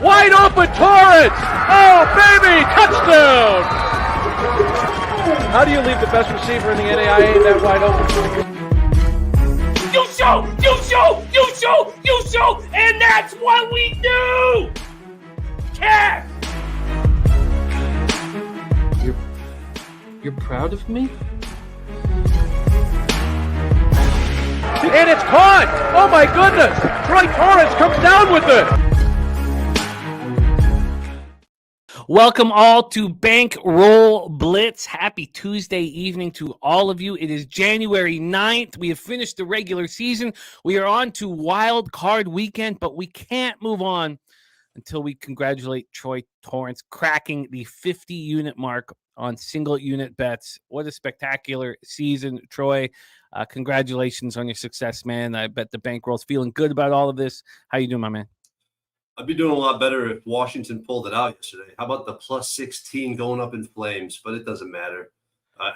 Wide open Torrence. Oh, baby, touchdown. How do you leave the best receiver in the NAIA that wide open? You show, and that's what we do. Cat. You're proud of me? And it's caught! Oh my goodness! Troy Torrence comes down with it! Welcome all to Bankroll Blitz. Happy Tuesday evening to all of you. It is January 9th. We have finished the regular season. We are on to wild card weekend, but we can't move on until we congratulate Troy Torrence cracking the 50-unit mark on single-unit bets. What a spectacular season, Troy. Congratulations on your success, man. I bet the bankroll's feeling good about all of this. How you doing, my man? I'd be doing a lot better if Washington pulled it out yesterday. How about the plus 16 going up in flames? But it doesn't matter.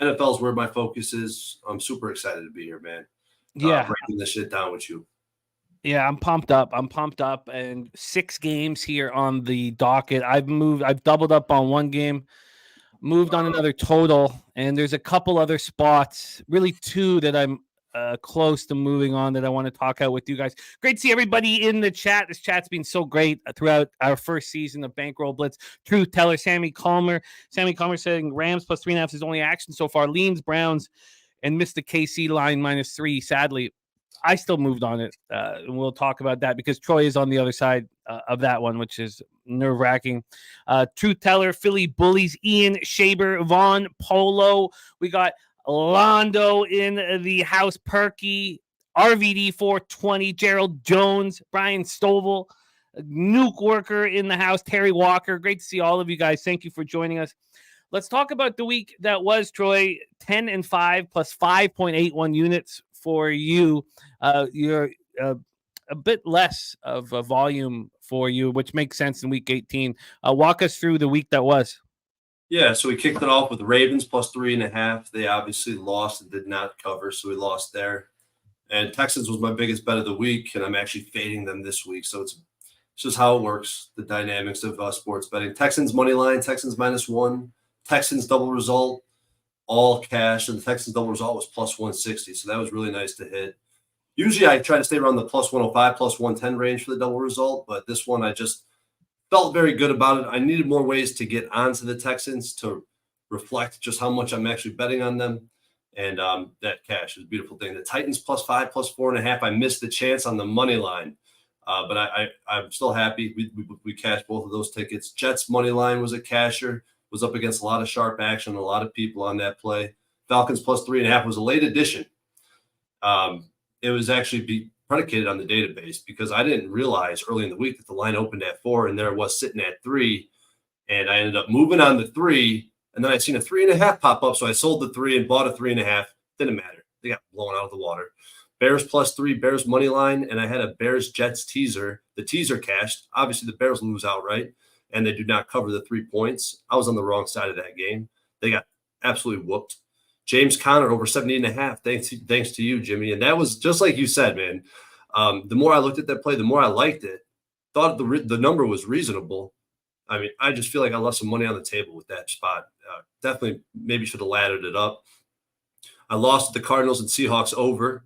NFL is where my focus is. I'm super excited to be here, man. Yeah. Breaking this shit down with you. Yeah, I'm pumped up. And 6 games here on the docket. I've doubled up on one game, moved on another total, and there's a couple other spots, really 2 that I'm close to moving on that I want to talk out with you guys. Great to see everybody in the chat. This chat's been so great throughout our first season of Bankroll Blitz. Truth Teller, Sammy Calmer saying Rams plus 3.5 is only action so far. Leans, Browns, and missed the KC line -3. Sadly, I still moved on it. And we'll talk about that because Troy is on the other side of that one, which is nerve-wracking. Truth Teller, Philly Bullies, Ian Shaber, Vaughn Polo. We got Londo in the house, Perky, RVD 420, Gerald Jones, Brian Stovall, Nuke Worker in the house, Terry Walker. Great to see all of you guys. Thank you for joining us. Let's talk about the week that was, Troy. 10-5 plus 5.81 units for you. You're a bit less of a volume for you, which makes sense in week 18. Walk us through the week that was. Yeah, so we kicked it off with Ravens plus 3.5. They obviously lost and did not cover, so we lost there. And Texans was my biggest bet of the week, and I'm actually fading them this week. So it's just how it works, the dynamics of sports betting. Texans money line, Texans -1, Texans double result, all cash, and the Texans double result was plus 160. So that was really nice to hit. Usually I try to stay around the plus 105, plus 110 range for the double result, but this one I just felt very good about it. I needed more ways to get onto the Texans to reflect just how much I'm actually betting on them. And that cash is a beautiful thing. The Titans +5, plus 4.5. I missed the chance on the money line, but I'm still happy. We cashed both of those tickets. Jets money line was a casher, was up against a lot of sharp action, a lot of people on that play. Falcons plus 3.5 was a late addition. It was actually predicated on the database because I didn't realize early in the week that the line opened at 4 and there it was sitting at 3. And I ended up moving on the 3. And then I'd seen a 3.5 pop up. So I sold the 3 and bought a 3.5. Didn't matter. They got blown out of the water. Bears +3, Bears money line. And I had a Bears Jets teaser. The teaser cashed. Obviously the Bears lose outright and they do not cover the 3 points. I was on the wrong side of that game. They got absolutely whooped. James Conner over 70.5. Thanks to you, Jimmy. And that was just like you said, man. The more I looked at that play, the more I liked it. Thought the number was reasonable. I mean, I just feel like I left some money on the table with that spot. Definitely maybe should have laddered it up. I lost the Cardinals and Seahawks over.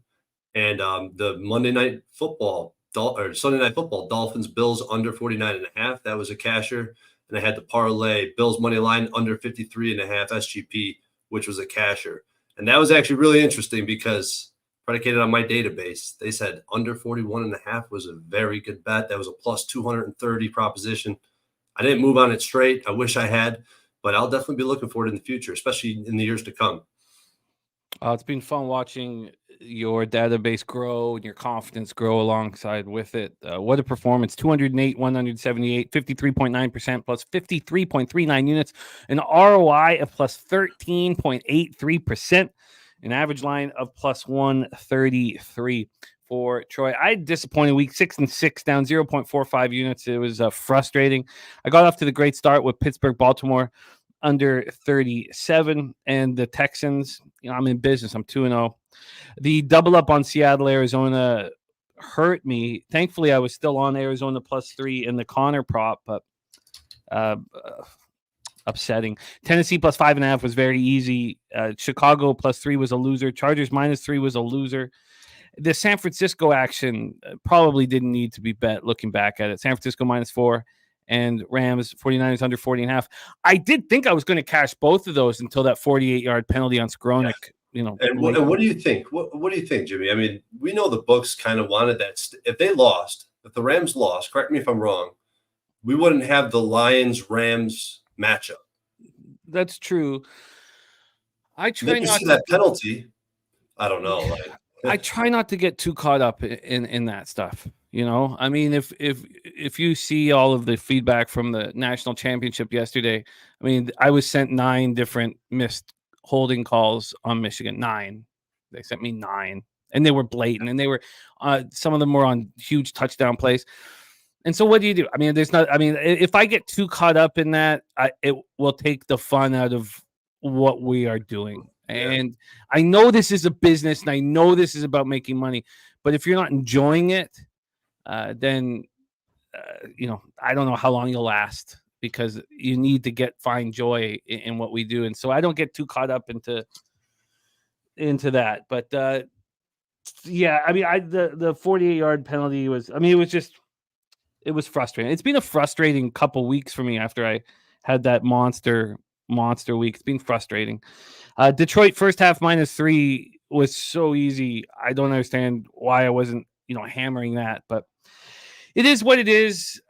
And the Sunday night football, Dolphins, Bills under 49.5. That was a casher. And I had the parlay, Bills money line under 53.5 SGP, which was a casher. And that was actually really interesting because predicated on my database, they said under 41.5 was a very good bet. That was a plus 230 proposition. I didn't move on it straight. I wish I had, but I'll definitely be looking for it in the future, especially in the years to come. It's been fun watching your database grow and your confidence grow alongside with it. What a performance. 208, 178, 53.9% plus 53.39 units, an ROI of plus 13.83%, an average line of plus 133 for Troy. I had a disappointing week, 6-6, down 0.45 units. It was frustrating. I got off to the great start with Pittsburgh, Baltimore, under 37, and the Texans, I'm in business. I'm 2-0. The double up on Seattle, Arizona hurt me. Thankfully, I was still on Arizona +3 in the Connor prop, but upsetting. Tennessee +5.5 was very easy. Chicago +3 was a loser. Chargers -3 was a loser. The San Francisco action probably didn't need to be bet looking back at it. San Francisco -4 and Rams 49ers under 40.5. I did think I was going to cash both of those until that 48-yard penalty on Skronik. And what do you think? What do you think, Jimmy? I mean, we know the books kind of wanted that. If the Rams lost, correct me if I'm wrong, we wouldn't have the Lions-Rams matchup. That's true. I try not to that penalty. I don't know. I try not to get too caught up in that stuff. I mean, if you see all of the feedback from the national championship yesterday, I mean, I was sent 9 different missed holding calls on Michigan. 9. They sent me 9, and they were blatant, and they were some of them were on huge touchdown plays. And so what do you do? I mean, if I get too caught up in that, it will take the fun out of what we are doing. And I know this is a business, and I know this is about making money, but if you're not enjoying it, then I don't know how long you'll last, because you need to find joy in what we do. And so I don't get too caught up into that. But I mean, the 48-yard penalty was, I mean, it was frustrating. It's been a frustrating couple weeks for me after I had that monster week. It's been frustrating. Detroit first half -3 was so easy. I don't understand why I wasn't, hammering that, but it is what it is.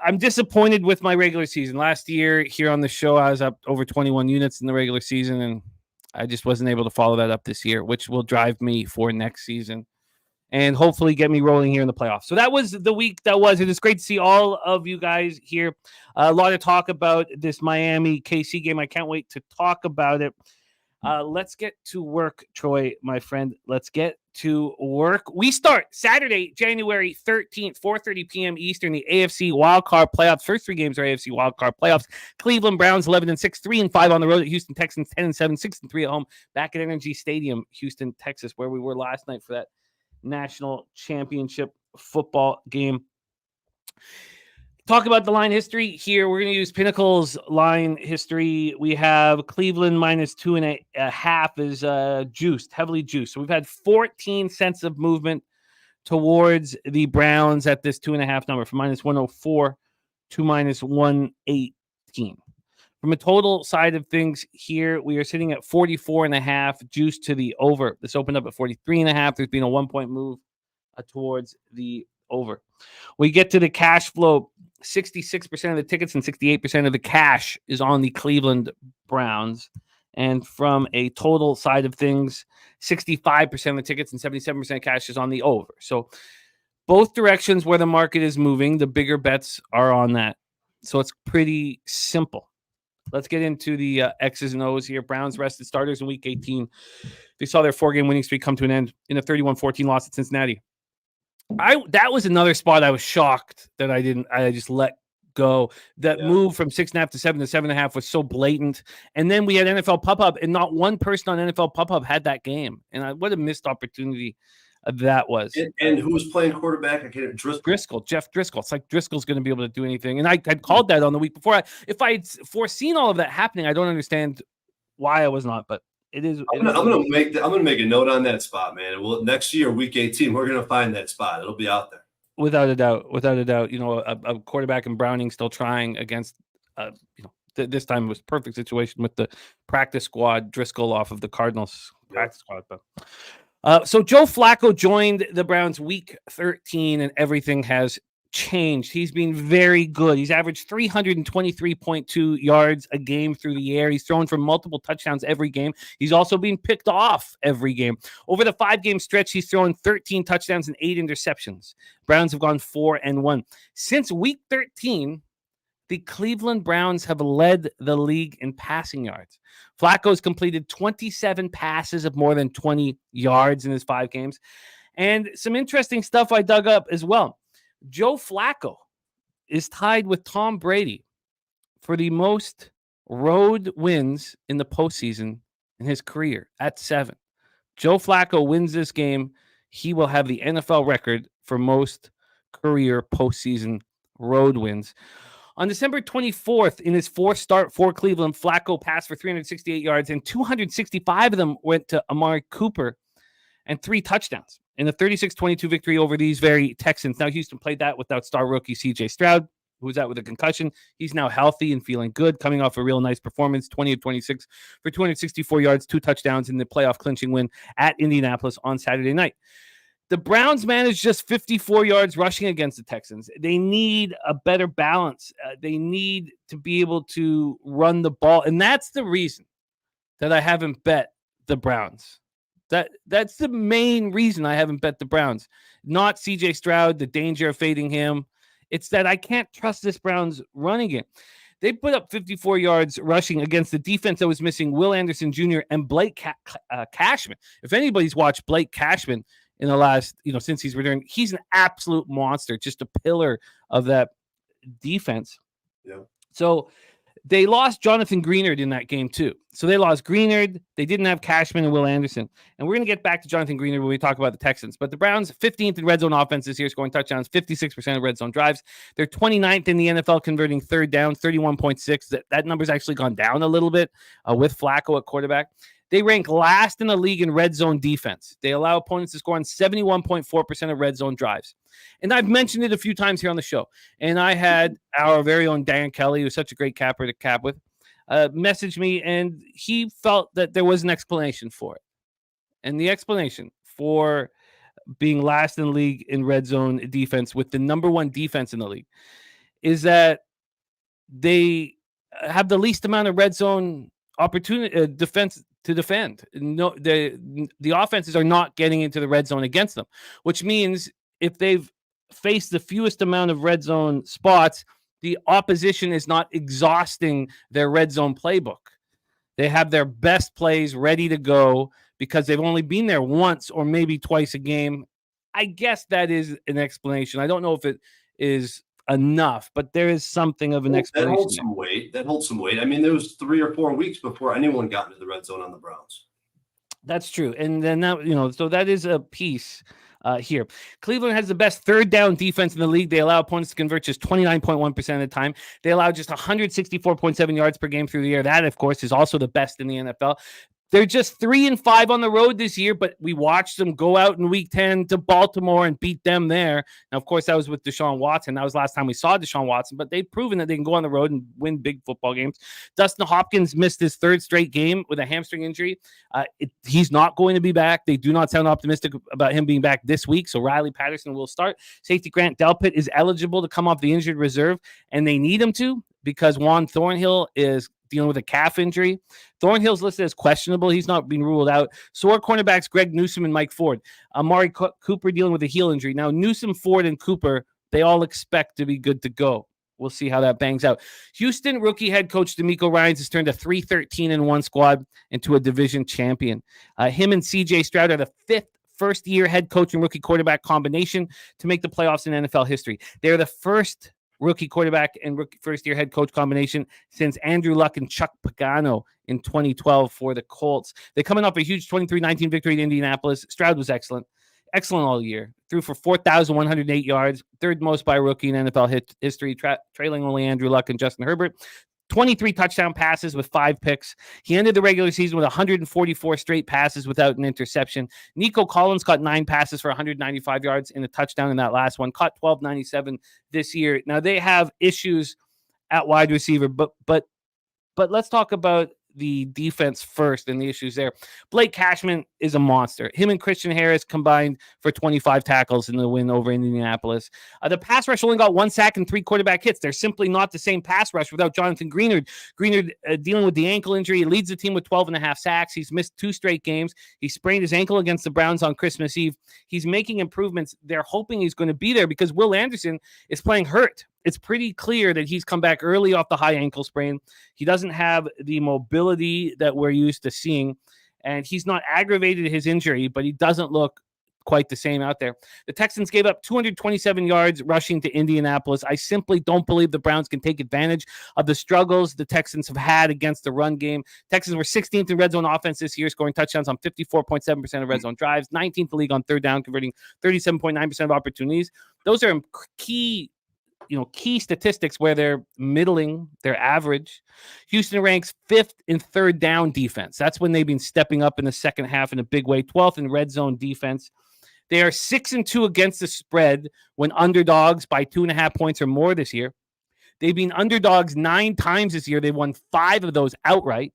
I'm disappointed with my regular season. Last year here on the show, I was up over 21 units in the regular season, and I just wasn't able to follow that up this year, which will drive me for next season and hopefully get me rolling here in the playoffs. So that was the week that was. It is great to see all of you guys here. A lot of talk about this Miami KC game. I can't wait to talk about it. Let's get to work, Troy, my friend. Let's get to work. We start Saturday, January 13th, 4:30 p.m. Eastern, the AFC wildcard playoffs. First 3 games are AFC wildcard playoffs. Cleveland Browns 11-6, 3-5 on the road at Houston Texans, 10-7, 6-3 at home. Back at NRG Stadium, Houston, Texas, where we were last night for that national championship football game. Talk about the line history here. We're going to use Pinnacle's line history. We have Cleveland -2.5 is juiced, heavily juiced. So we've had 14 cents of movement towards the Browns at this 2.5 number, from -104 to -118. From a total side of things here, we are sitting at 44.5 juice to the over. This opened up at 43.5. There's been a 1-point move towards the over. We get to the cash flow. 66% of the tickets and 68% of the cash is on the Cleveland Browns. And from a total side of things, 65% of the tickets and 77% of cash is on the over. So both directions where the market is moving, the bigger bets are on that. So it's pretty simple. Let's get into the X's and O's here. Browns rested starters in Week 18. They saw their 4-game winning streak come to an end in a 31-14 loss at Cincinnati. That was another spot I was shocked that I just let go. That move from 6.5 to 7 to 7.5 was so blatant. And then we had NFL Pub-Up, and not one person on NFL Pub-Up had that game. And what a missed opportunity that was. And who was playing quarterback? I can't. Driscoll, Jeff Driscoll. It's like Driscoll's going to be able to do anything. And I had called that on the week before. If I had foreseen all of that happening, I don't understand why I was not, but it is. I'm gonna make a note on that spot, man. Well, next year, Week 18, we're gonna find that spot. It'll be out there without a doubt. A quarterback in Browning still trying against. This time it was a perfect situation with the practice squad. Driscoll off of the Cardinals practice squad, but. So Joe Flacco joined the Browns Week 13, and everything has changed. He's been very good. He's averaged 323.2 yards a game through the air. He's thrown for multiple touchdowns every game. He's also been picked off every game. Over the 5-game stretch, he's thrown 13 touchdowns and 8 interceptions. Browns have gone 4-1. Since Week 13, the Cleveland Browns have led the league in passing yards. Flacco's completed 27 passes of more than 20 yards in his 5 games. And some interesting stuff I dug up as well. Joe Flacco is tied with Tom Brady for the most road wins in the postseason in his career at 7. Joe Flacco wins this game. he will have the NFL record for most career postseason road wins. On December 24th, in his fourth start for Cleveland, Flacco passed for 368 yards, and 265 of them went to Amari Cooper and 3 touchdowns in a 36-22 victory over these very Texans. Now, Houston played that without star rookie C.J. Stroud, who was out with a concussion. He's now healthy and feeling good, coming off a real nice performance, 20 of 26 for 264 yards, 2 touchdowns in the playoff clinching win at Indianapolis on Saturday night. The Browns managed just 54 yards rushing against the Texans. They need a better balance. They need to be able to run the ball. And that's the reason that I haven't bet the Browns. That's the main reason I haven't bet the Browns. Not C.J. Stroud, the danger of fading him. It's that I can't trust this Browns running game. They put up 54 yards rushing against the defense that was missing Will Anderson Jr. and Blake Cashman. If anybody's watched Blake Cashman in the last, since he's returned, he's an absolute monster, just a pillar of that defense. Yeah. So they lost Jonathan Greenard in that game too. So they lost Greenard. They didn't have Cashman and Will Anderson. And we're going to get back to Jonathan Greenard when we talk about the Texans. But the Browns, 15th in red zone offense this year, scoring touchdowns, 56% of red zone drives. They're 29th in the NFL converting third down, 31.6. That number's actually gone down a little bit with Flacco at quarterback. They rank last in the league in red zone defense. They allow opponents to score on 71.4% of red zone drives. And I've mentioned it a few times here on the show. And I had our very own Dan Kelly, who's such a great capper to cap with, message me, and he felt that there was an explanation for it. And the explanation for being last in the league in red zone defense with the number one defense in the league is that they have the least amount of red zone opportunity defense to defend. No, the offenses are not getting into the red zone against them, which means if they've faced the fewest amount of red zone spots, the opposition is not exhausting their red zone playbook. They have their best plays ready to go because they've only been there once or maybe twice a game. I guess that is an explanation. I don't know if it is enough, but there is something of an explanation. That holds some weight. I mean, there was 3 or 4 weeks before anyone got into the red zone on the Browns. That's true. And then that, so that is a piece here. Cleveland has the best third down defense in the league. They allow opponents to convert just 29.1% of the time. They allow just 164.7 yards per game through the air. That, of course, is also the best in the NFL. They're just 3-5 on the road this year, but we watched them go out in week 10 to Baltimore and beat them there. Now, of course, that was with Deshaun Watson. That was last time we saw Deshaun Watson, but they've proven that they can go on the road and win big football games. Dustin Hopkins missed his 3rd straight game with a hamstring injury. He's not going to be back. They do not sound optimistic about him being back this week, so Riley Patterson will start. Safety Grant Delpit is eligible to come off the injured reserve, and they need him to because Juan Thornhill is dealing with a calf injury. Thornhill's listed as questionable. He's not being ruled out. Sore cornerbacks Greg Newsome and Mike Ford. Amari Cooper dealing with a heel injury. Now, Newsome, Ford, and Cooper, they all expect to be good to go. We'll see how that bangs out. Houston rookie head coach DeMeco Ryans has turned a 3-13-1 squad into a division champion. Him and C.J. Stroud are the 5th first-year head coach and rookie quarterback combination to make the playoffs in NFL history. They're the first rookie quarterback and rookie first-year head coach combination since Andrew Luck and Chuck Pagano in 2012 for the Colts. They're coming off a huge 23-19 victory in Indianapolis. Stroud was excellent all year. Threw for 4,108 yards, 3rd most by a rookie in NFL history, trailing only Andrew Luck and Justin Herbert. 23 touchdown passes with 5 picks. He ended the regular season with 144 straight passes without an interception. Nico Collins caught 9 passes for 195 yards in a touchdown in that last one. Caught 12.97 this year. Now they have issues at wide receiver, but let's talk about the defense first and the issues there. Blake Cashman is a monster. Him and Christian Harris combined for 25 tackles in the win over Indianapolis. The pass rush only got 1 sack and 3 quarterback hits. They're simply not the same pass rush without Jonathan Greenard. Greenard dealing with the ankle injury. He leads the team with 12.5 sacks. He's missed 2 straight games. He sprained his ankle against the Browns on Christmas Eve. He's making improvements. They're hoping he's going to be there because Will Anderson is playing hurt. It's pretty clear that he's come back early off the high ankle sprain. He doesn't have the mobility that we're used to seeing, and he's not aggravated his injury, but he doesn't look quite the same out there. The Texans gave up 227 yards rushing to Indianapolis. I simply don't believe the Browns can take advantage of the struggles the Texans have had against the run game. Texans were 16th in red zone offense this year, scoring touchdowns on 54.7% of red zone drives, 19th in the league on third down, converting 37.9% of opportunities. Those are key statistics where they're middling, they're average. Houston ranks 5th in third down defense. That's when they've been stepping up in the second half in a big way. 12th in red zone defense. They are 6-2 against the spread when underdogs by 2.5 points or more this year. They've been underdogs 9 times this year. They won 5 of those outright.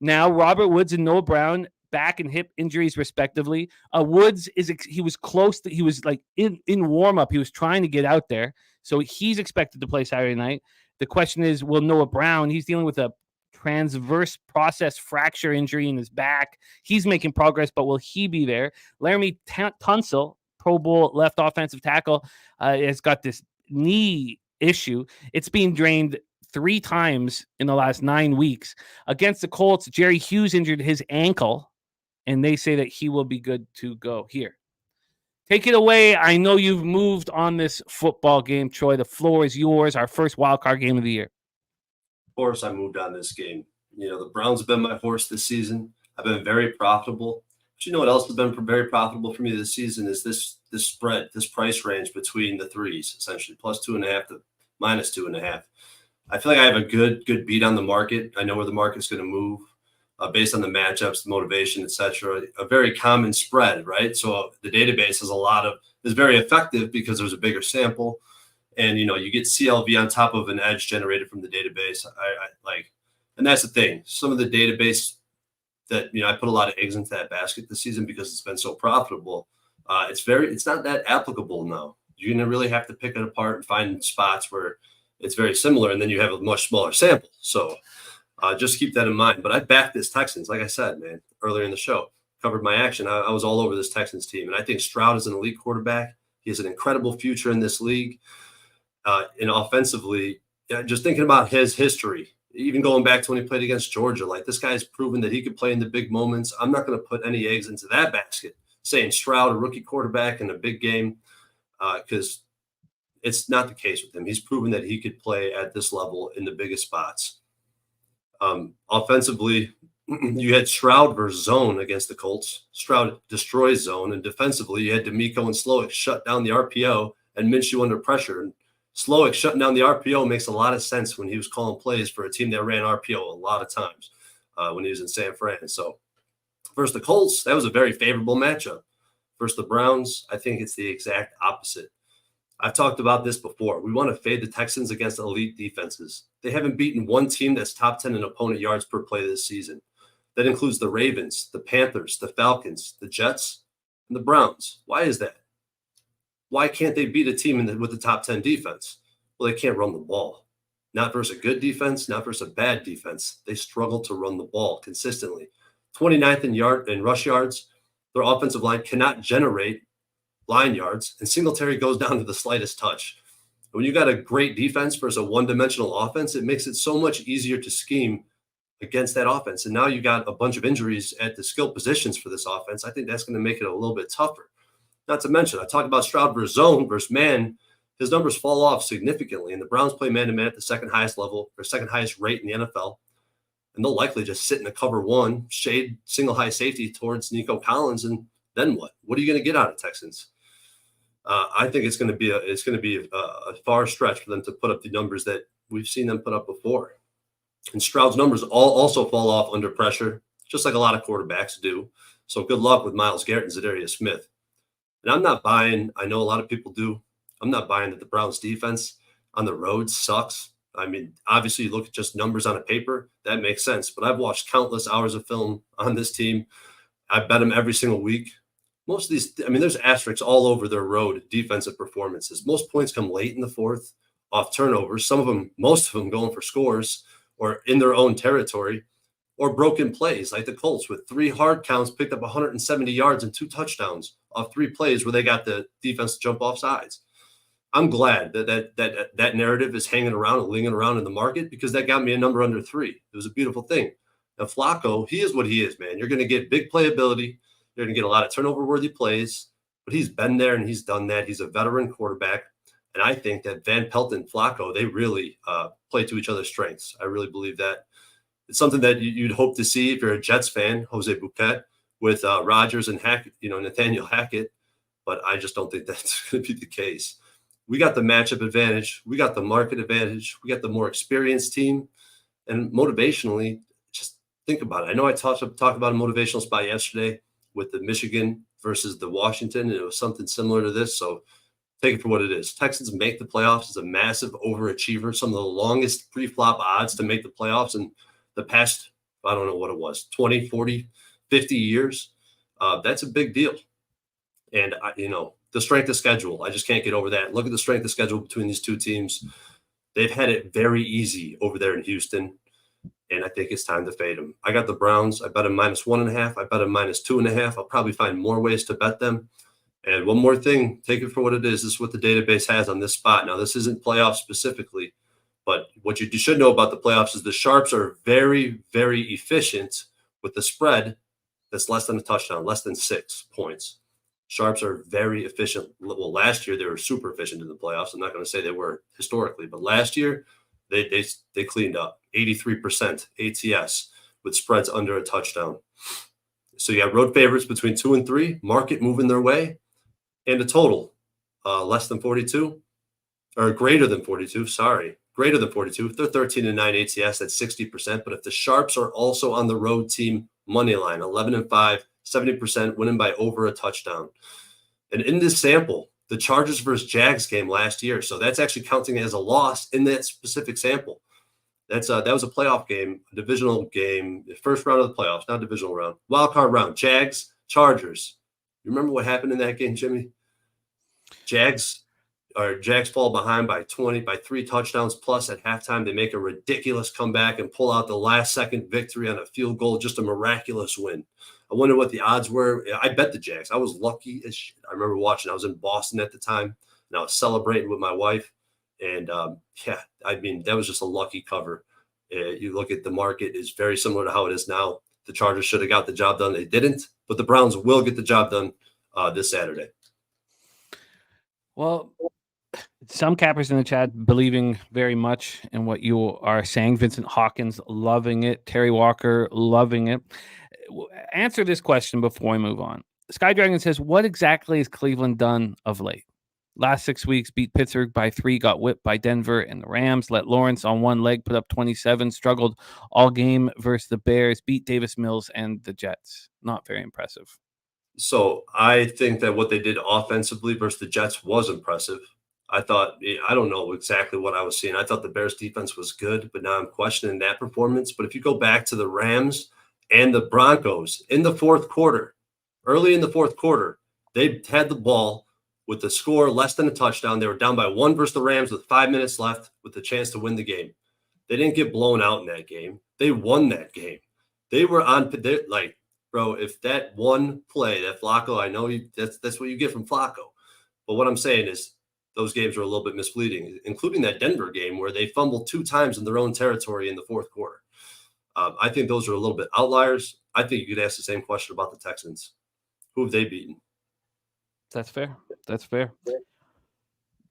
Now, Robert Woods and Noah Brown, back and hip injuries respectively. Woods he was close to, he was like in warm-up. He was trying to get out there. So he's expected to play Saturday night. The question is, will Noah Brown, he's dealing with a transverse process fracture injury in his back. He's making progress, but will he be there? Laramie Tunsil, Pro Bowl left offensive tackle, has got this knee issue. It's being drained 3 times in the last 9 weeks. Against the Colts, Jerry Hughes injured his ankle, and they say that he will be good to go here. Take it away. I know you've moved on this football game, Troy. The floor is yours, our first wild card game of the year. Of course, I moved on this game. The Browns have been my horse this season. I've been very profitable. But you know what else has been very profitable for me this season is this spread, this price range between the threes, essentially, +2.5 to -2.5. I feel like I have a good beat on the market. I know where the market's going to move. Based on the matchups, the motivation, etc. A very common spread, right? So the database is very effective because there's a bigger sample, and you get CLV on top of an edge generated from the database. And that's the thing. Some of the database that I put a lot of eggs into that basket this season because it's been so profitable. It's not that applicable now. You're gonna really have to pick it apart and find spots where it's very similar, and then you have a much smaller sample. So. Just keep that in mind. But I backed this Texans, like I said, man, earlier in the show. Covered my action. I was all over this Texans team. And I think Stroud is an elite quarterback. He has an incredible future in this league. And offensively, just thinking about his history, even going back to when he played against Georgia, like this guy's proven that he could play in the big moments. I'm not going to put any eggs into that basket, saying Stroud, a rookie quarterback in a big game, because it's not the case with him. He's proven that he could play at this level in the biggest spots. Offensively, you had Stroud versus zone against the Colts. Stroud destroys zone, and defensively, you had D'Amico and Slowick shut down the RPO and Minshew under pressure. And Slowick shutting down the RPO makes a lot of sense when he was calling plays for a team that ran RPO a lot of times when he was in San Fran. So, versus the Colts, that was a very favorable matchup. Versus the Browns, I think it's the exact opposite. I've talked about this before. We want to fade the Texans against elite defenses. They haven't beaten one team that's top 10 in opponent yards per play this season. That includes the Ravens, the Panthers, the Falcons, the Jets, and the Browns. Why is that? Why can't they beat a team with the top 10 defense? Well, they can't run the ball. Not versus a good defense, not versus a bad defense. They struggle to run the ball consistently. 29th in rush yards. Their offensive line cannot generate line yards, and Singletary goes down to the slightest touch. When you got a great defense versus a one-dimensional offense, it makes it so much easier to scheme against that offense. And now you got a bunch of injuries at the skill positions for this offense. I think that's going to make it a little bit tougher. Not to mention, I talked about Stroud versus zone versus man. His numbers fall off significantly, and the Browns play man-to-man at the second highest level or second highest rate in the NFL. And they'll likely just sit in a cover one, shade single high safety towards Nico Collins, and then what? What are you going to get out of Texans? I think it's going to be a far stretch for them to put up the numbers that we've seen them put up before. And Stroud's numbers also fall off under pressure, just like a lot of quarterbacks do. So good luck with Myles Garrett and Zadarius Smith. And I'm not buying, I know a lot of people do, I'm not buying that the Browns defense on the road sucks. I mean, obviously you look at just numbers on a paper, that makes sense. But I've watched countless hours of film on this team. I bet them every single week. Most of these, there's asterisks all over their road defensive performances. Most points come late in the fourth off turnovers. Most of them going for scores or in their own territory or broken plays like the Colts with 3 hard counts, picked up 170 yards and 2 touchdowns off 3 plays where they got the defense to jump off sides. I'm glad that narrative is hanging around and lingering around in the market because that got me a number under 3. It was a beautiful thing. Now, Flacco, he is what he is, man. You're going to get big playability. You're going to get a lot of turnover-worthy plays. but he's been there and he's done that. He's a veteran quarterback. And I think that Van Pelt and Flacco, they really play to each other's strengths. I really believe that. It's something that you'd hope to see if you're a Jets fan, Jose Bouquet, with Rodgers and Nathaniel Hackett. But I just don't think that's going to be the case. We got the matchup advantage. We got the market advantage. We got the more experienced team. And motivationally, just think about it. I know I talked about a motivational spot yesterday with the Michigan versus the Washington, and it was something similar to this. So take it for what it is. Texans make the playoffs as a massive overachiever, some of the longest pre-flop odds to make the playoffs in the past, I don't know what it was, 20, 40, 50 years. That's a big deal. And, the strength of schedule, I just can't get over that. Look at the strength of schedule between these two teams. They've had it very easy over there in Houston, and I think it's time to fade them. I got the Browns. I bet them -1.5. I bet them -2.5. I'll probably find more ways to bet them. And one more thing, take it for what it is. This is what the database has on this spot. Now, this isn't playoffs specifically, but what you should know about the playoffs is the Sharps are very, very efficient with the spread that's less than a touchdown, less than 6 points. Sharps are very efficient. Well, last year they were super efficient in the playoffs. I'm not going to say they were historically, but last year they cleaned up 83% ATS with spreads under a touchdown. So you got road favorites between 2 and 3, market moving their way, and a total less than 42 or greater than 42. Sorry, greater than 42. If they're 13-9 ATS, that's 60%. But if the Sharps are also on the road team money line, 11-5. 70% winning by over a touchdown. And in this sample, the Chargers versus Jags game last year, so that's actually counting as a loss in that specific sample. That was a playoff game, a divisional game, the first round of the playoffs, not divisional round, wild card round. Jags, Chargers. You remember what happened in that game, Jimmy? Jags fall behind by 3 touchdowns plus at halftime. They make a ridiculous comeback and pull out the last second victory on a field goal, just a miraculous win. I wonder what the odds were. I bet the Jags. I was lucky as shit. I remember watching. I was in Boston at the time, and I was celebrating with my wife. And, that was just a lucky cover. You look at the market, it's very similar to how it is now. The Chargers should have got the job done. They didn't, but the Browns will get the job done this Saturday. Well, some cappers in the chat believing very much in what you are saying. Vincent Hawkins loving it. Terry Walker loving it. Answer this question before we move on. Sky Dragon says, what exactly has Cleveland done of late? Last 6 weeks, beat Pittsburgh by 3, got whipped by Denver and the Rams, let Lawrence on one leg put up 27, struggled all game versus the Bears, beat Davis Mills and the Jets. Not very impressive. So I think that what they did offensively versus the Jets was impressive. I don't know exactly what I was seeing. I thought the Bears defense was good, but now I'm questioning that performance. But if you go back to the Rams and the Broncos in the fourth quarter, early in the fourth quarter, they had the ball with the score less than a touchdown. They were down by 1 versus the Rams with 5 minutes left with the chance to win the game. They didn't get blown out in that game. They won that game. They were bro, if that one play, that Flacco, I know that's what you get from Flacco. But what I'm saying is those games were a little bit misleading, including that Denver game where they fumbled 2 times in their own territory in the fourth quarter. I think those are a little bit outliers. I think you could ask the same question about the Texans. Who have they beaten? That's fair.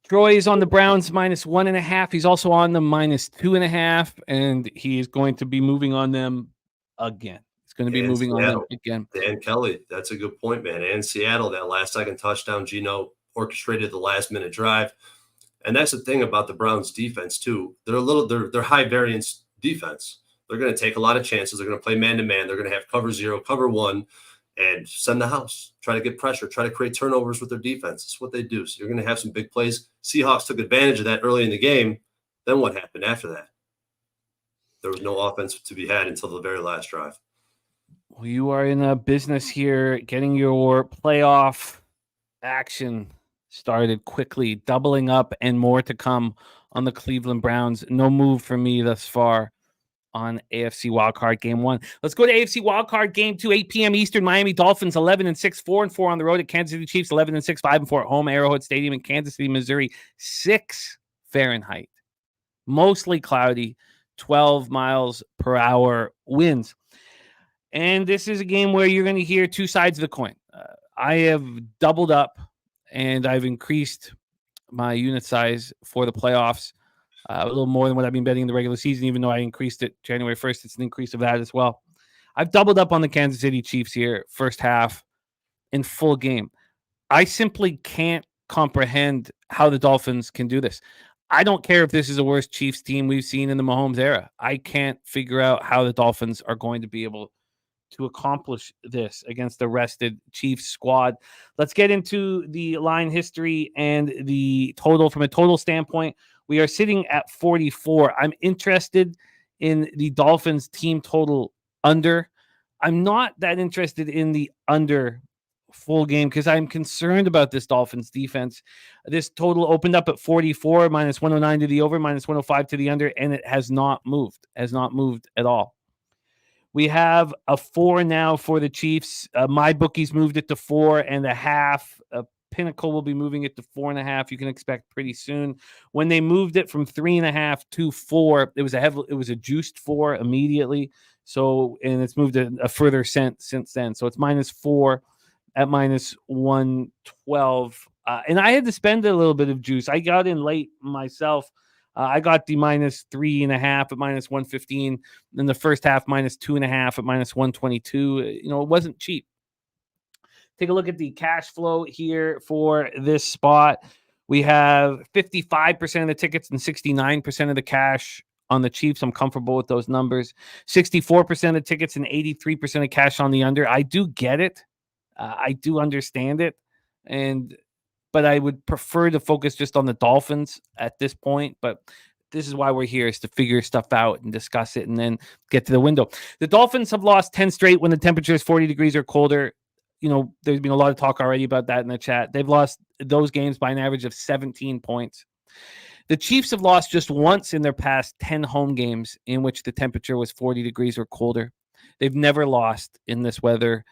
Troy is on the Browns -1.5. He's also on them -2.5, and he is going to be moving on them again. He's going to be moving on them again. Dan Kelly, that's a good point, man. And Seattle, that last-second touchdown, Geno orchestrated the last-minute drive. And that's the thing about the Browns' defense, too. They're high-variance defense. They're going to take a lot of chances. They're going to play man-to-man. They're going to have cover 0, cover 1, and send the house. Try to get pressure. Try to create turnovers with their defense. It's what they do. So you're going to have some big plays. Seahawks took advantage of that early in the game. Then what happened after that? There was no offense to be had until the very last drive. Well, you are in a business here, getting your playoff action started quickly, doubling up and more to come on the Cleveland Browns. No move for me thus far on AFC Wildcard Game 1. Let's go to AFC Wildcard Game 2, 8 p.m. Eastern. Miami Dolphins 11-6, 4-4 on the road at Kansas City Chiefs, 11-6, 5-4 at home. Arrowhead Stadium in Kansas City, Missouri, 6 Fahrenheit. Mostly cloudy, 12 miles per hour winds. And this is a game where you're going to hear two sides of the coin. I have doubled up and I've increased my unit size for the playoffs. A little more than what I've been betting in the regular season, even though I increased it January 1st. It's an increase of that as well. I've doubled up on the Kansas City Chiefs here, first half in full game. I simply can't comprehend how the Dolphins can do this. I don't care if this is the worst Chiefs team we've seen in the Mahomes era. I can't figure out how the Dolphins are going to be able to accomplish this against the rested Chiefs squad. Let's get into the line history and the total. From a total standpoint, we are sitting at 44. I'm interested in the Dolphins team total under. I'm not that interested in the under full game because I'm concerned about this Dolphins defense. This total opened up at 44, minus 109 to the over, minus 105 to the under, and it has not moved at all. We have a 4 now for the Chiefs. My bookies moved it to 4.5. Pinnacle will be moving it to 4.5. You can expect pretty soon. When they moved it from 3.5 to 4, it was a juiced 4 immediately. So, and it's moved a further cent since then. So it's minus 4 at minus 112. And I had to spend a little bit of juice. I got in late myself. I got the minus 3.5 at minus 115. Then the first half minus 2.5 at minus 122. It wasn't cheap. Take a look at the cash flow here for this spot. We have 55% of the tickets and 69% of the cash on the Chiefs. I'm comfortable with those numbers. 64% of tickets and 83% of cash on the under. I do get it. I do understand it. But I would prefer to focus just on the Dolphins at this point. But this is why we're here, is to figure stuff out and discuss it and then get to the window. The Dolphins have lost 10 straight when the temperature is 40 degrees or colder. There's been a lot of talk already about that in the chat. They've lost those games by an average of 17 points. The Chiefs have lost just once in their past 10 home games in which the temperature was 40 degrees or colder. They've never lost in this weather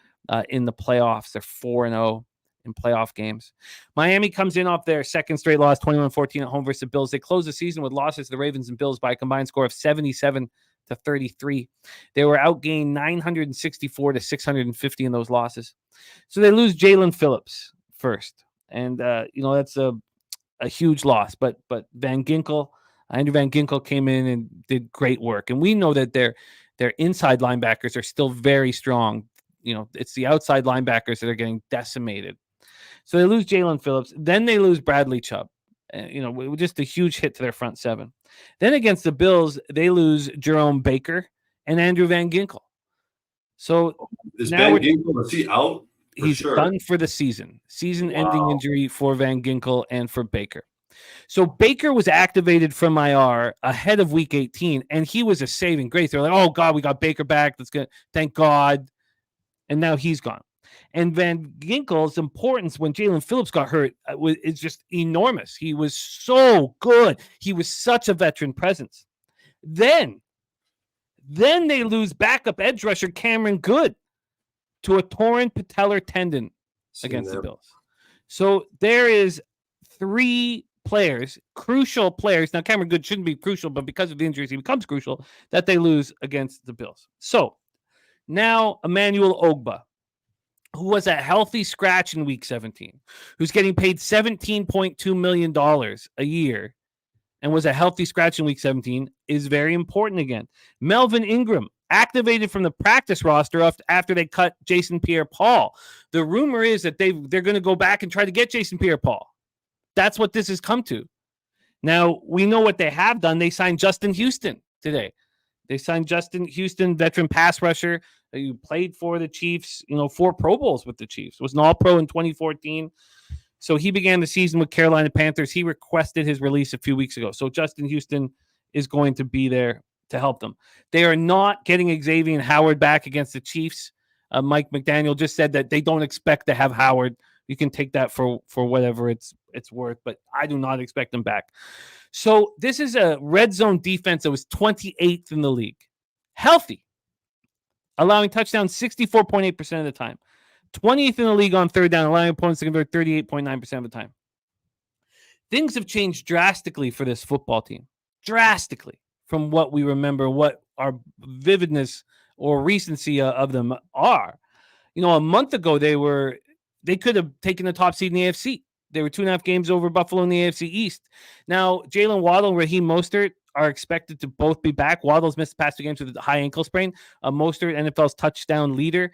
in the playoffs. They're 4-0 in playoff games. Miami comes in off their second straight loss, 21-14 at home versus the Bills. They closed the season with losses to the Ravens and Bills by a combined score of 77-33. They were outgained 964 to 650 in those losses. So they lose Jalen Phillips first. And, that's a huge loss. But Andrew Van Ginkel came in and did great work. And we know that their inside linebackers are still very strong. It's the outside linebackers that are getting decimated. So they lose Jalen Phillips. Then they lose Bradley Chubb. Just a huge hit to their front seven. Then against the Bills, they lose Jerome Baker and Andrew Van Ginkel. So is Van Ginkel, is he out? He's done for the season. Season-ending injury for Van Ginkel and for Baker. So Baker was activated from IR ahead of Week 18, and he was a saving grace. They're like, "Oh God, we got Baker back. That's good. Thank God." And now he's gone. And Van Ginkel's importance when Jalen Phillips got hurt is just enormous. He was so good. He was such a veteran presence. Then they lose backup edge rusher Cameron Good to a torn patellar tendon against the Bills. So there is 3 players, crucial players. Now, Cameron Good shouldn't be crucial, but because of the injuries, he becomes crucial, that they lose against the Bills. So now Emmanuel Ogbah, who was a healthy scratch in Week 17, who's getting paid $17.2 million a year and was a healthy scratch in Week 17, is very important again. Melvin Ingram, activated from the practice roster after they cut Jason Pierre-Paul. The rumor is that they're going to go back and try to get Jason Pierre-Paul. That's what this has come to. Now, we know what they have done. They signed Justin Houston today. They signed Justin Houston, veteran pass rusher, who played for the Chiefs, 4 Pro Bowls with the Chiefs. Was an All-Pro in 2014. So he began the season with Carolina Panthers. He requested his release a few weeks ago. So Justin Houston is going to be there to help them. They are not getting Xavier Howard back against the Chiefs. Mike McDaniel just said that they don't expect to have Howard. You can take that for whatever it's worth, but I do not expect them back. So this is a red zone defense that was 28th in the league. Healthy. Allowing touchdowns 64.8% of the time. 20th in the league on third down, allowing opponents to convert 38.9% of the time. Things have changed drastically for this football team. Drastically from what we remember, what our vividness or recency of them are. A month ago, they were they could have taken the top seed in the AFC. They were 2.5 games over Buffalo in the AFC East. Now, Jalen Waddle and Raheem Mostert are expected to both be back. Waddle's missed the past 2 games with a high ankle sprain. Mostert, NFL's touchdown leader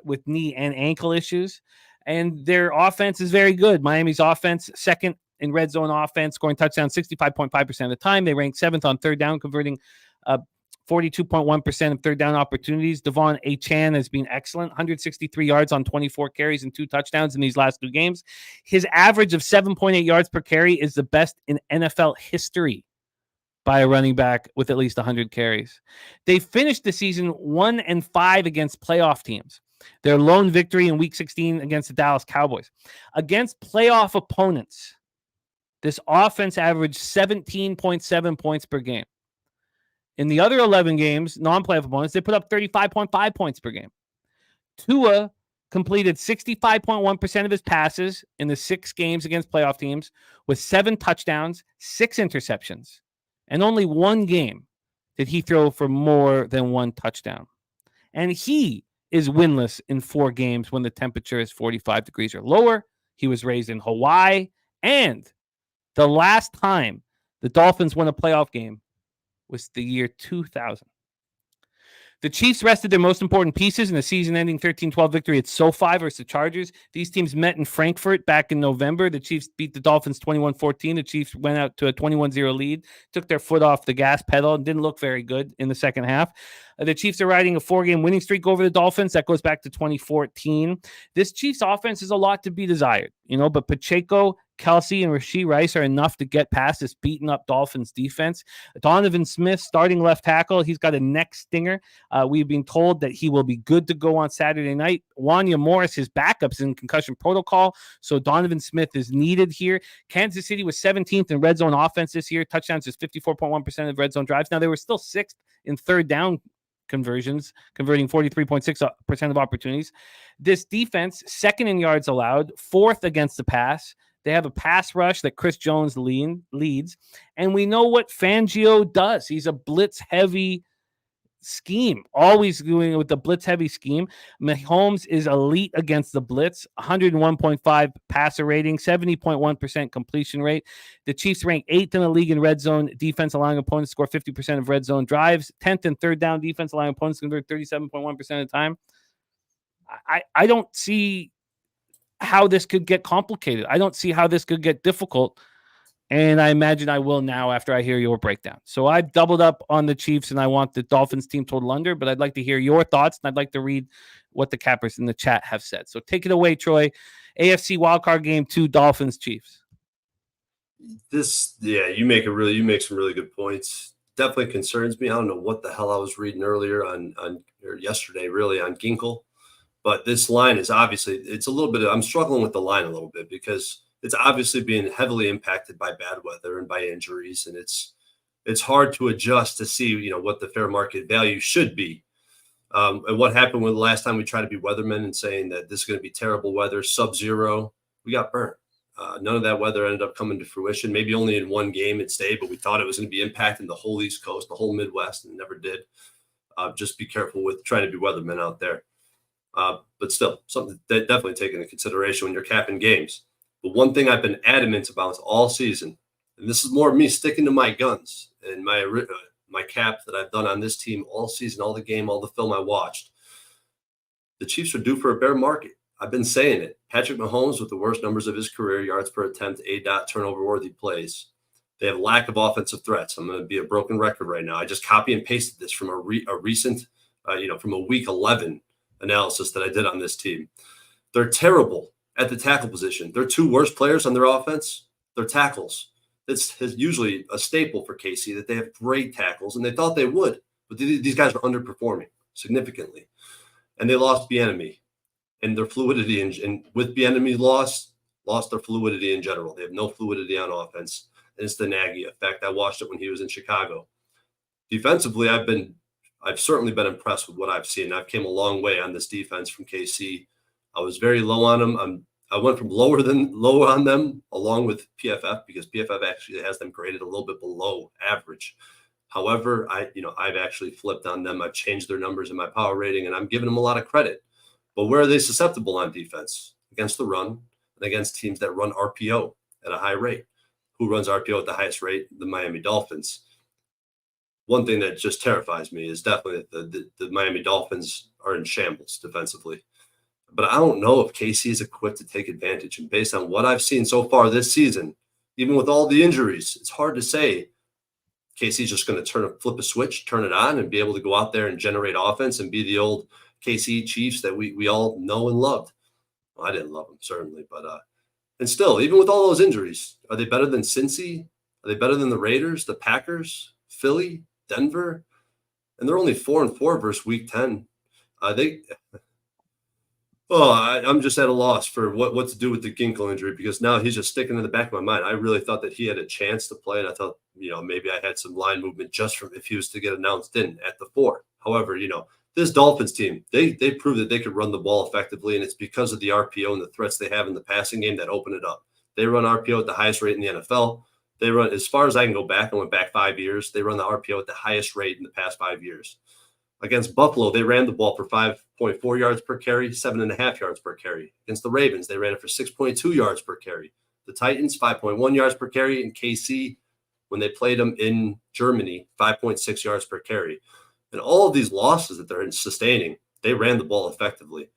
with knee and ankle issues. And their offense is very good. Miami's offense, second in red zone offense, scoring touchdowns 65.5% of the time. They rank 7th on third down, converting 42.1% of third down opportunities. Devon Achane has been excellent, 163 yards on 24 carries and 2 touchdowns in these last 2 games. His average of 7.8 yards per carry is the best in NFL history by a running back with at least 100 carries. They finished the season 1-5 against playoff teams. Their lone victory in Week 16 against the Dallas Cowboys. Against playoff opponents, this offense averaged 17.7 points per game. In the other 11 games, non-playoff opponents, they put up 35.5 points per game. Tua completed 65.1% of his passes in the 6 games against playoff teams with 7 touchdowns, 6 interceptions. And only 1 game did he throw for more than 1 touchdown. And he is winless in 4 games when the temperature is 45 degrees or lower. He was raised in Hawaii. And the last time the Dolphins won a playoff game was the year 2000. The Chiefs rested their most important pieces in a season-ending 13-12 victory at SoFi versus the Chargers. These teams met in Frankfurt back in November. The Chiefs beat the Dolphins 21-14. The Chiefs went out to a 21-0 lead, took their foot off the gas pedal, and didn't look very good in the second half. The Chiefs are riding a 4-game winning streak over the Dolphins. That goes back to 2014. This Chiefs offense is a lot to be desired, but Pacheco, Kelsey, and Rashee Rice are enough to get past this beaten-up Dolphins defense. Donovan Smith, starting left tackle, he's got a neck stinger. We've been told that he will be good to go on Saturday night. Wanya Morris, his backup, is in concussion protocol, so Donovan Smith is needed here. Kansas City was 17th in red zone offense this year. Touchdowns is 54.1% of red zone drives. Now, they were still 6th in third down conversions, converting 43.6% of opportunities. This defense, 2nd in yards allowed, 4th against the pass. They have a pass rush that Chris Jones leads. And we know what Fangio does. He's a blitz-heavy scheme, always doing it with the blitz-heavy scheme. Mahomes is elite against the blitz, 101.5 passer rating, 70.1% completion rate. The Chiefs rank 8th in the league in red zone defense, allowing opponents to score 50% of red zone drives, 10th in third down defense, allowing opponents to convert 37.1% of the time. I don't see how this could get complicated. I don't see how this could get difficult. And I imagine I will now after I hear your breakdown. So I've doubled up on the Chiefs and I want the Dolphins team total under, but I'd like to hear your thoughts and I'd like to read what the cappers in the chat have said. So take it away, Troy. AFC wildcard game 2, Dolphins Chiefs. You make some really good points. Definitely concerns me. I don't know what the hell I was reading earlier or yesterday really on Ginkle. But this line is obviously, I'm struggling with the line a little bit because it's obviously being heavily impacted by bad weather and by injuries. And it's hard to adjust to see, what the fair market value should be. And what happened when the last time we tried to be weathermen and saying that this is going to be terrible weather, sub-zero, we got burnt. None of that weather ended up coming to fruition. Maybe only in 1 game it stayed, but we thought it was going to be impacting the whole East Coast, the whole Midwest, and it never did. Just be careful with trying to be weathermen out there. But still, something that definitely taken into consideration when you're capping games. But one thing I've been adamant about all season, and this is more of me sticking to my guns and my cap that I've done on this team all season, all the game, all the film I watched. The Chiefs are due for a bear market. I've been saying it. Patrick Mahomes with the worst numbers of his career, yards per attempt, turnover-worthy plays. They have lack of offensive threats. I'm going to be a broken record right now. I just copy and pasted this from a recent, from a week 11 analysis that I did on this team. They're terrible at the tackle position. Their 2 worst players on their offense, they're tackles. It's usually a staple for KC that they have great tackles, and they thought they would, but these guys are underperforming significantly. And they lost Bieniemy and their fluidity, and with Bieniemy lost their fluidity in general. They have no fluidity on offense. And it's the Nagy effect. I watched it when he was in Chicago. Defensively, I've certainly been impressed with what I've seen. I've came a long way on this defense from KC. I was very low on them. I went from low on them along with PFF because PFF actually has them graded a little bit below average. However, I've actually flipped on them. I've changed their numbers in my power rating, and I'm giving them a lot of credit. But where are they susceptible on defense? against the run and against teams that run RPO at a high rate. Who runs RPO at the highest rate? The Miami Dolphins. One thing that just terrifies me is definitely that the Miami Dolphins are in shambles defensively. But I don't know if KC is equipped to take advantage. And based on what I've seen so far this season, even with all the injuries, it's hard to say KC's just going to flip a switch, turn it on, and be able to go out there and generate offense and be the old KC Chiefs that we all know and loved. Well, I didn't love them, certainly. But and still, even with all those injuries, are they better than Cincy? Are they better than the Raiders, the Packers, Philly, Denver? And they're only 4-4 versus Week 10. I'm just at a loss for what to do with the Ginkle injury, because now he's just sticking in the back of my mind. I really thought that he had a chance to play, and I thought, maybe I had some line movement just from if he was to get announced in at the 4. However, this Dolphins team, they proved that they could run the ball effectively, and it's because of the RPO and the threats they have in the passing game that open it up. They run RPO at the highest rate in the NFL. They run, as far as I can go back, I went back 5 years, they run the RPO at the highest rate in the past 5 years. Against Buffalo, they ran the ball for 5.4 yards per carry, 7.5 yards per carry. Against the Ravens, they ran it for 6.2 yards per carry. The Titans, 5.1 yards per carry. And KC, when they played them in Germany, 5.6 yards per carry. And all of these losses that they're sustaining, they ran the ball effectively.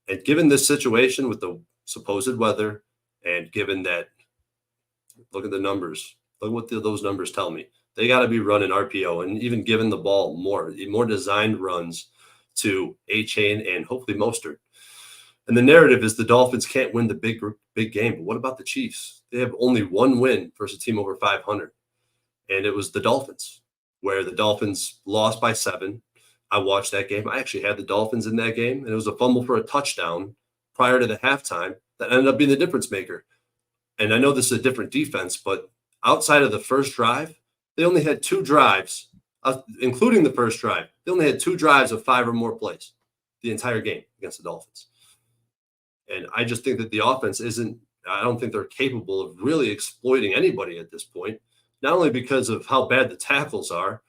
And given this situation with the supposed weather, and given that, look at the numbers, look what those numbers tell me. They got to be running RPO and even giving the ball more designed runs to A-Chain and hopefully Mostert. And the narrative is the Dolphins can't win the big game. But what about the Chiefs? They have only one win versus a team over 500. And it was the Dolphins, where the Dolphins lost by 7. I watched that game. I actually had the Dolphins in that game, and it was a fumble for a touchdown prior to the halftime that ended up being the difference maker. And I know this is a different defense, but outside of the first drive, they only had 2 drives, including the first drive. They only had 2 drives of 5 or more plays the entire game against the Dolphins. And I just think that the offense I don't think they're capable of really exploiting anybody at this point, not only because of how bad the tackles are,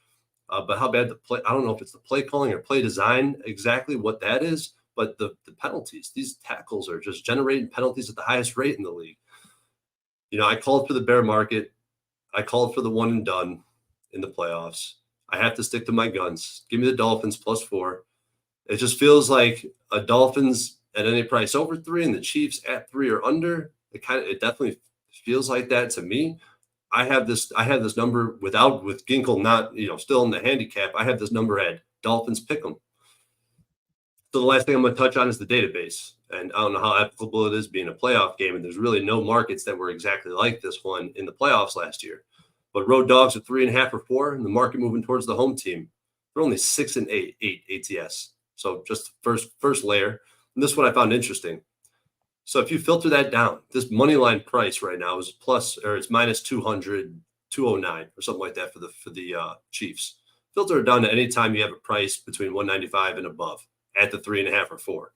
but how bad the play. I don't know if it's the play calling or play design, exactly what that is, but the penalties. These tackles are just generating penalties at the highest rate in the league. I called for the bear market. I called for the one and done in the playoffs. I have to stick to my guns. Give me the Dolphins +4. It just feels like a Dolphins at any price over 3 and the Chiefs at 3 or under. It definitely feels like that to me. I have this number with Ginkle not, still in the handicap. I have this number at Dolphins pick'em. So the last thing I'm going to touch on is the database. And I don't know how applicable it is being a playoff game. And there's really no markets that were exactly like this one in the playoffs last year. But road dogs are 3.5 or 4, and the market moving towards the home team, they're only 6 and 8 ATS. So just first layer. And this is what I found interesting. So if you filter that down, this money line price right now is it's minus 200, 209 or something like that for the Chiefs. Filter it down to any time you have a price between 195 and above at the 3.5 or 4.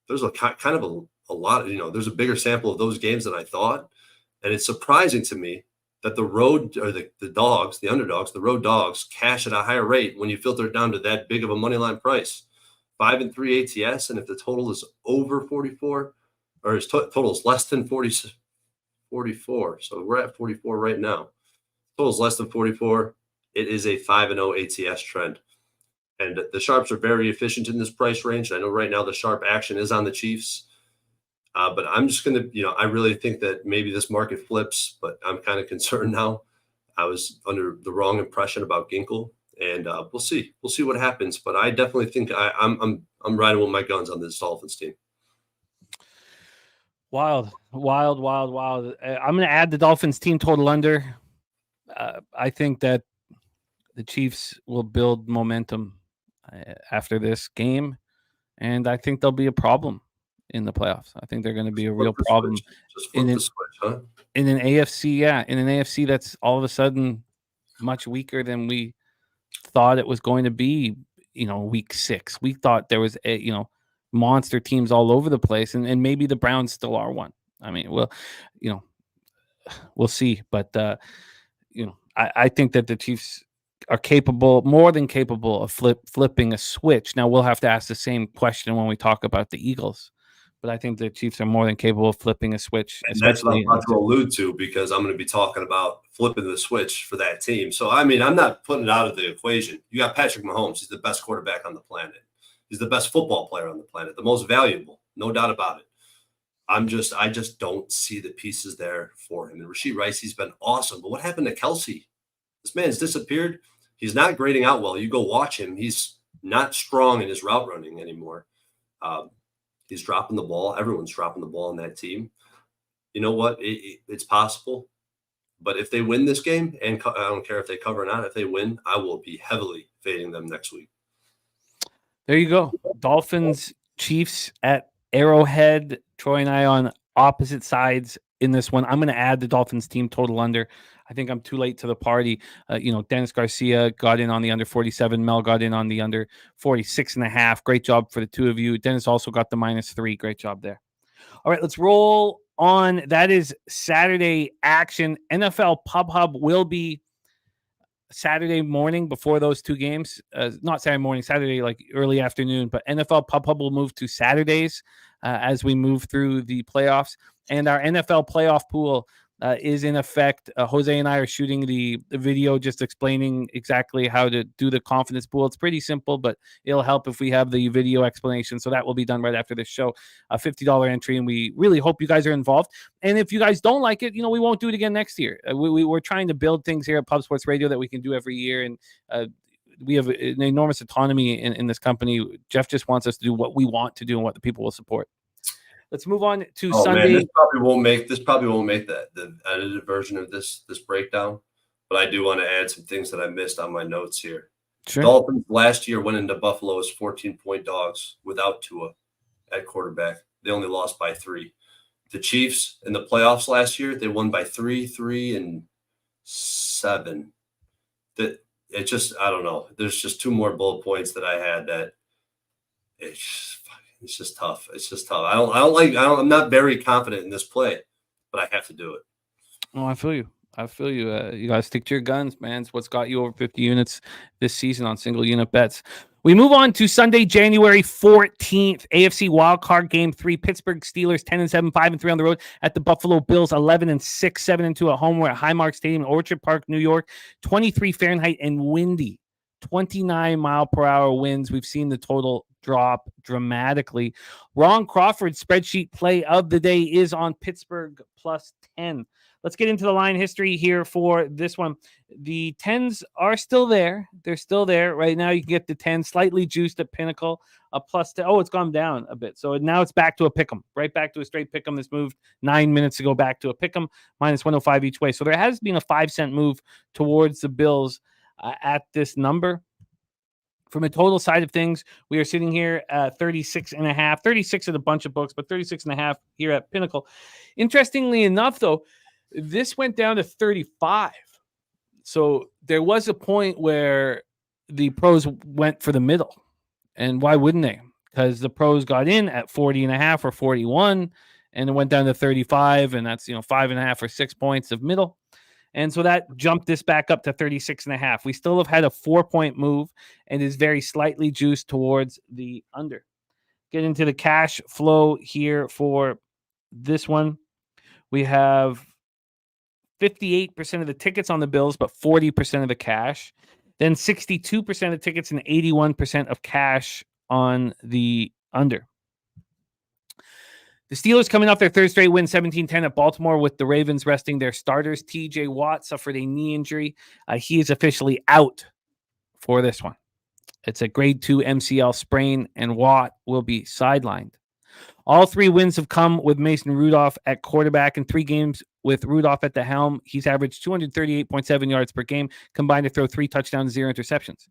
There's a kind of a lot, there's a bigger sample of those games than I thought. And it's surprising to me that the road or the dogs, the underdogs, the road dogs cash at a higher rate when you filter it down to that big of a money line price. 5 and 3 ATS. And if the total is over 44 or his total is less than 44. So we're at 44 right now. Total is less than 44. It is a 5-0 ATS trend. And the sharps are very efficient in this price range. I know right now the sharp action is on the Chiefs. But I'm just going to, I really think that maybe this market flips, but I'm kind of concerned now. I was under the wrong impression about Ginkle, and we'll see. We'll see what happens. But I definitely think I'm riding with my guns on this Dolphins team. Wild. I'm going to add the Dolphins team total under. I think that the Chiefs will build momentum after this game, and I think there'll be a problem in the playoffs. I think they're going to be a real problem in an AFC. In an AFC that's all of a sudden much weaker than we thought it was going to be. Week 6, we thought there was monster teams all over the place, and maybe the Browns still are one. I mean, we'll see, but I think that the Chiefs are more than capable of flipping a switch. Now we'll have to ask the same question when we talk about the Eagles, but I think the Chiefs are more than capable of flipping a switch. And that's what I'm especially about to allude to, because I'm going to be talking about flipping the switch for that team. So, I mean, I'm not putting it out of the equation. You got Patrick Mahomes. He's the best quarterback on the planet. He's the best football player on the planet, the most valuable, no doubt about it. I just don't see the pieces there for him. And Rashee Rice, he's been awesome. But what happened to Kelsey? This man's disappeared. He's not grading out well. You go watch him. He's not strong in his route running anymore. He's dropping the ball. Everyone's dropping the ball on that team. You know what? It's possible. But if they win this game, and I don't care if they cover or not, if they win, I will be heavily fading them next week. There you go. Dolphins, Chiefs at Arrowhead. Troy and I on opposite sides in this one. I'm going to add the Dolphins team total under. I think I'm too late to the party. Dennis Garcia got in on the under 47. Mel got in on the under 46.5. Great job for the two of you. Dennis also got the -3. Great job there. All right, let's roll on. That is Saturday action. NFL Pub Hub will be Saturday morning before those two games. Not Saturday morning, Saturday like early afternoon. But NFL Pub Hub will move to Saturdays as we move through the playoffs. And our NFL playoff pool is in effect. Jose and I are shooting the video just explaining exactly how to do the confidence pool. It's pretty simple, but it'll help if we have the video explanation. So that will be done right after this show. A $50 entry, and we really hope you guys are involved. And if you guys don't like it, we won't do it again next year. We're trying to build things here at Pub Sports Radio that we can do every year, and we have an enormous autonomy in this company. Jeff just wants us to do what we want to do and what the people will support. Let's move on to Sunday. Man, this probably won't make the edited version of this breakdown, but I do want to add some things that I missed on my notes here. Sure. Dolphins last year went into Buffalo as 14-point dogs without Tua at quarterback. They only lost by 3. The Chiefs in the playoffs last year, they won by 3, 3, and 7. I don't know. There's just 2 more bullet points that I had that it's just tough. I'm not very confident in this play, but I have to do it. Oh, I feel you. You guys stick to your guns, man. It's what's got you over 50 units this season on single unit bets. We move on to Sunday, January 14th, AFC wildcard game 3. Pittsburgh Steelers 10-7, 5-3 on the road at the Buffalo Bills 11-6, 7-2 at home. We're at Highmark Stadium in Orchard Park, New York. 23 Fahrenheit and windy. 29-mile-per-hour winds. We've seen the total drop dramatically. Ron Crawford's spreadsheet play of the day is on Pittsburgh +10. Let's get into the line history here for this one. The 10s are still there. They're still there. Right now, you can get the 10 slightly juiced at Pinnacle, a +10. Oh, it's gone down a bit. So now it's back to a pick'em, right back to a straight pick'em. This moved 9 minutes ago back to a pick'em, -105 each way. So there has been a 5-cent move towards the Bills at this number. From a total side of things, we are sitting here at 36.5. 36 at a bunch of books, but 36.5 here at Pinnacle. Interestingly enough, though, this went down to 35. So there was a point where the pros went for the middle. And why wouldn't they? Because the pros got in at 40.5 or 41, and it went down to 35, and that's 5.5 or 6 points of middle. And so that jumped this back up to 36.5. We still have had a 4-point move and is very slightly juiced towards the under. Get into the cash flow here for this one. We have 58% of the tickets on the Bills, but 40% of the cash. Then 62% of tickets and 81% of cash on the under. The Steelers coming off their third straight win, 17-10 at Baltimore, with the Ravens resting their starters. TJ Watt suffered a knee injury. He is officially out for this one. It's a grade 2 MCL sprain, and Watt will be sidelined. All 3 wins have come with Mason Rudolph at quarterback. In 3 games with Rudolph at the helm, he's averaged 238.7 yards per game, combined to throw 3 touchdowns, 0 interceptions.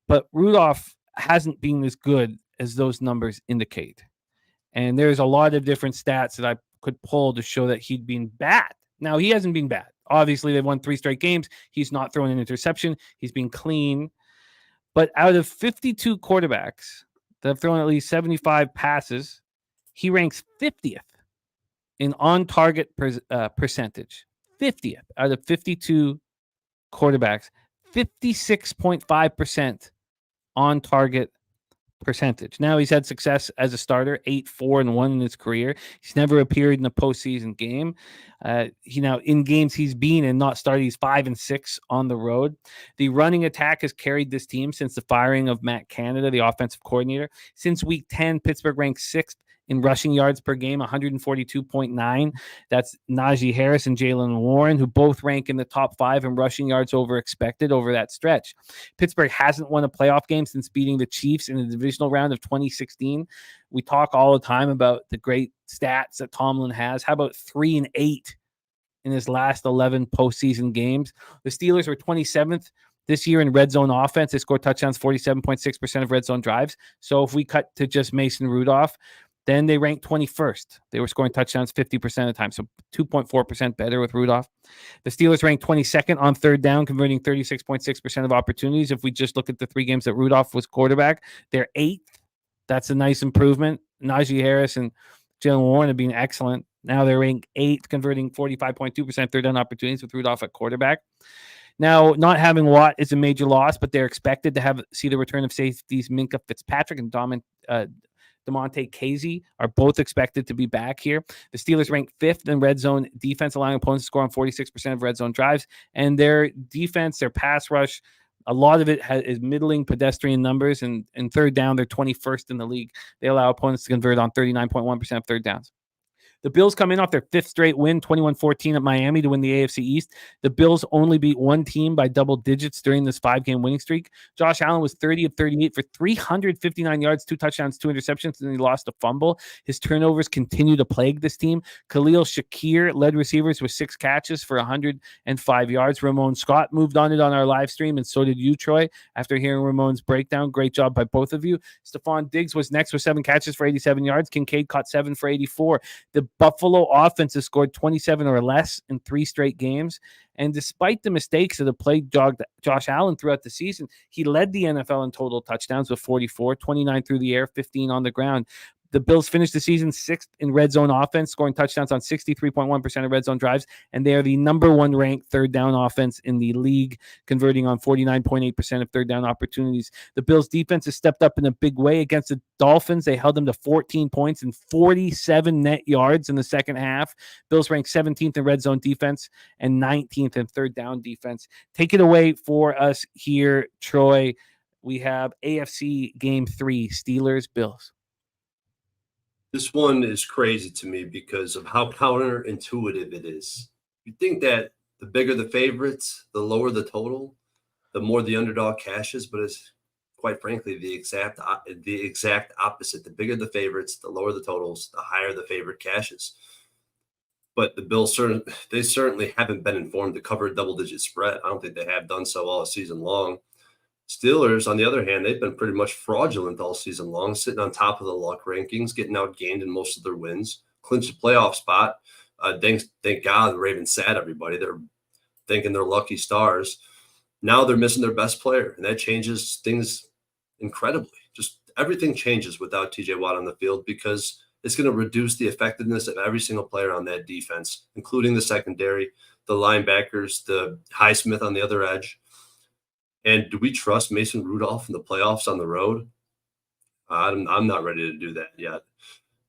But Rudolph hasn't been as good as those numbers indicate. And there's a lot of different stats that I could pull to show that he'd been bad. Now, he hasn't been bad. Obviously, they've won 3 straight games. He's not throwing an interception. He's been clean. But out of 52 quarterbacks that have thrown at least 75 passes, he ranks 50th in on-target percentage. 50th out of 52 quarterbacks. 56.5% on-target percentage. Now he's had success as a starter, 8-4-1 in his career. He's never appeared in a postseason game. In games he's been and not started, he's 5-6 on the road. The running attack has carried this team since the firing of Matt Canada, the offensive coordinator. Since week 10, Pittsburgh ranked 6th in rushing yards per game, 142.9. That's Najee Harris and Jaylen Warren, who both rank in the top 5 in rushing yards over expected over that stretch. Pittsburgh hasn't won a playoff game since beating the Chiefs in the divisional round of 2016. We talk all the time about the great stats that Tomlin has. How about 3-8 in his last 11 postseason games? The Steelers were 27th this year in red zone offense. They scored touchdowns 47.6% of red zone drives. So if we cut to just Mason Rudolph, then they ranked 21st. They were scoring touchdowns 50% of the time, so 2.4% better with Rudolph. The Steelers ranked 22nd on third down, converting 36.6% of opportunities. If we just look at the 3 games that Rudolph was quarterback, they're 8th. That's a nice improvement. Najee Harris and Jaylen Warren have been excellent. Now they're ranked 8th, converting 45.2% third down opportunities with Rudolph at quarterback. Now, not having Watt is a major loss, but they're expected to see the return of safeties Minkah Fitzpatrick and Damontae Casey are both expected to be back here. The Steelers ranked 5th in red zone defense, allowing opponents to score on 46% of red zone drives. And their defense, their pass rush, a lot of it is middling pedestrian numbers. And in third down, they're 21st in the league. They allow opponents to convert on 39.1% of third downs. The Bills come in off their 5th straight win, 21-14 at Miami to win the AFC East. The Bills only beat one team by double digits during this 5-game winning streak. Josh Allen was 30 of 38 for 359 yards, 2 touchdowns, 2 interceptions, and he lost a fumble. His turnovers continue to plague this team. Khalil Shakir led receivers with 6 catches for 105 yards. Ramon Scott moved on it on our live stream, and so did you, Troy, after hearing Ramon's breakdown. Great job by both of you. Stephon Diggs was next with 7 catches for 87 yards. Kincaid caught 7 for 84. The Buffalo offense has scored 27 or less in 3 straight games. And despite the mistakes that have plagued Josh Allen throughout the season, he led the NFL in total touchdowns with 44, 29 through the air, 15 on the ground. The Bills finished the season 6th in red zone offense, scoring touchdowns on 63.1% of red zone drives, and they are the number 1 ranked third down offense in the league, converting on 49.8% of third down opportunities. The Bills defense has stepped up in a big way against the Dolphins. They held them to 14 points and 47 net yards in the second half. Bills ranked 17th in red zone defense and 19th in third down defense. Take it away for us here, Troy. We have AFC Game 3, Steelers-Bills. This one is crazy to me because of how counterintuitive it is. You think that the bigger the favorites, the lower the total, the more the underdog cashes, but it's quite frankly the exact opposite. The bigger the favorites, the lower the totals, the higher the favorite cashes. But the Bills certainly haven't been informed to cover a double-digit spread. I don't think they have done so all season long. Steelers, on the other hand, they've been pretty much fraudulent all season long, sitting on top of the luck rankings, getting outgained in most of their wins, clinched a playoff spot. Thank God the Ravens sat everybody. They're thinking they're lucky stars. Now they're missing their best player, and that changes things incredibly. Just everything changes without TJ Watt on the field because it's going to reduce the effectiveness of every single player on that defense, including the secondary, the linebackers, the Highsmith on the other edge. And do we trust Mason Rudolph in the playoffs on the road? I'm not ready to do that yet.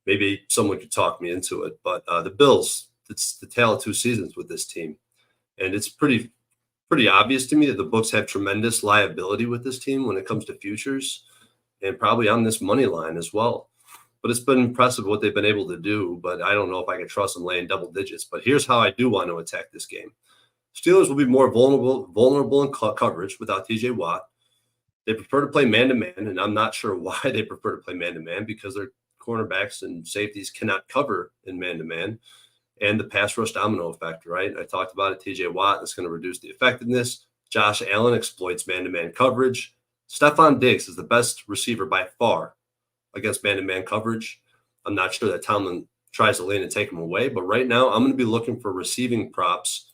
Maybe someone could talk me into it. But the Bills, it's the tale of 2 seasons with this team. And it's pretty obvious to me that the books have tremendous liability with this team when it comes to futures and probably on this money line as well. But it's been impressive what they've been able to do. But I don't know if I can trust them laying double digits. But here's how I do want to attack this game. Steelers will be more vulnerable in coverage without TJ Watt. They prefer to play man-to-man, and I'm not sure why they prefer to play man-to-man because their cornerbacks and safeties cannot cover in man-to-man. And the pass rush domino effect, right? I talked about it, TJ Watt, that's going to reduce the effectiveness. Josh Allen exploits man-to-man coverage. Stephon Diggs is the best receiver by far against man-to-man coverage. I'm not sure that Tomlin tries to lean and take him away, but right now I'm going to be looking for receiving props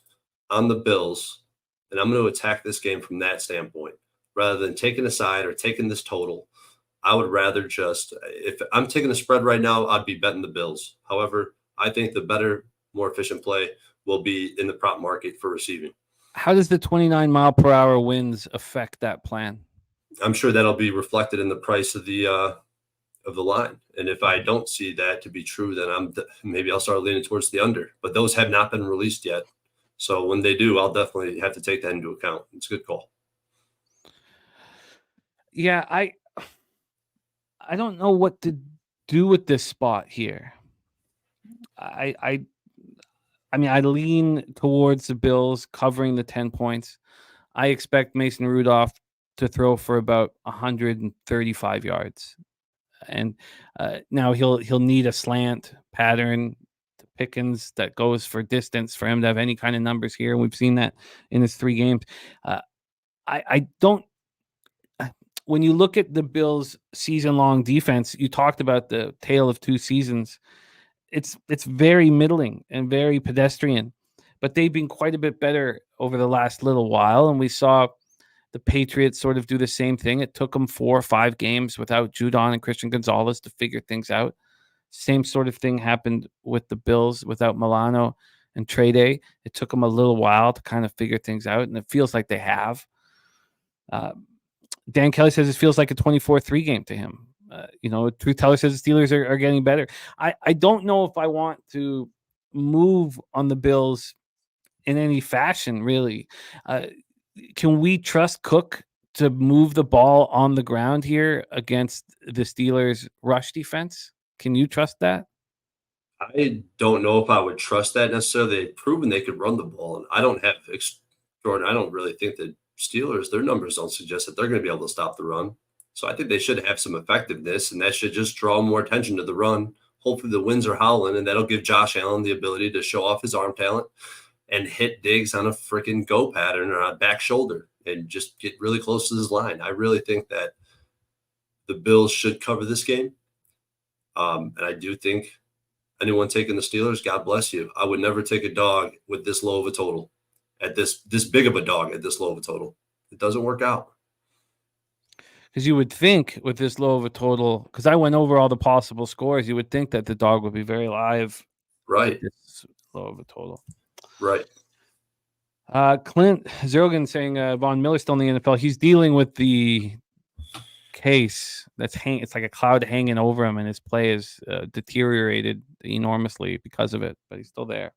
on the Bills, and I'm going to attack this game from that standpoint. Rather than taking a side or taking this total, I would rather just, if I'm taking a spread right now, I'd be betting the Bills. However, I think the better, more efficient play will be in the prop market for receiving. How does the 29-mile-per-hour winds affect that plan? I'm sure that'll be reflected in the price of the line. And if I don't see that to be true, then maybe I'll start leaning towards the under. But those have not been released yet. So when they do, I'll definitely have to take that into account. It's a good call. Yeah, I don't know what to do with this spot here. I mean, I lean towards the Bills covering the 10 points. I expect Mason Rudolph to throw for about 135 yards. And now he'll need a slant pattern to Pickens that goes for distance for him to have any kind of numbers here. We've seen that in his 3 games. I don't. When you look at the Bills' season-long defense, you talked about the tale of 2 seasons. It's very middling and very pedestrian, but they've been quite a bit better over the last little while, and we saw the Patriots sort of do the same thing. It took them 4 or 5 games without Judon and Christian Gonzalez to figure things out. Same sort of thing happened with the Bills without Milano and Trey Day. It took them a little while to kind of figure things out, and it feels like they have. Dan Kelly says it feels like a 24-3 game to him. Truth Teller says the Steelers are getting better. I don't know if I want to move on the Bills in any fashion, really. Can we trust Cook to move the ball on the ground here against the Steelers' rush defense? Can you trust that? I don't know if I would trust that necessarily. They've proven they could run the ball, and I don't really think that Steelers, their numbers don't suggest that they're going to be able to stop the run. So I think they should have some effectiveness, and that should just draw more attention to the run. Hopefully the winds are howling, and that'll give Josh Allen the ability to show off his arm talent and hit Diggs on a freaking go pattern or a back shoulder and just get really close to his line. I really think that the Bills should cover this game. And I do think anyone taking the Steelers, God bless you. I would never take a dog with this low of a total. At this big of a dog at this low of a total. It doesn't work out. Because you would think with this low of a total, because I went over all the possible scores, you would think that the dog would be very live. Right. This low of a total. Right. Clint Zerlgan saying Von Miller's still in the NFL. He's dealing with the case it's like a cloud hanging over him, and his play is deteriorated enormously because of it, but he's still there.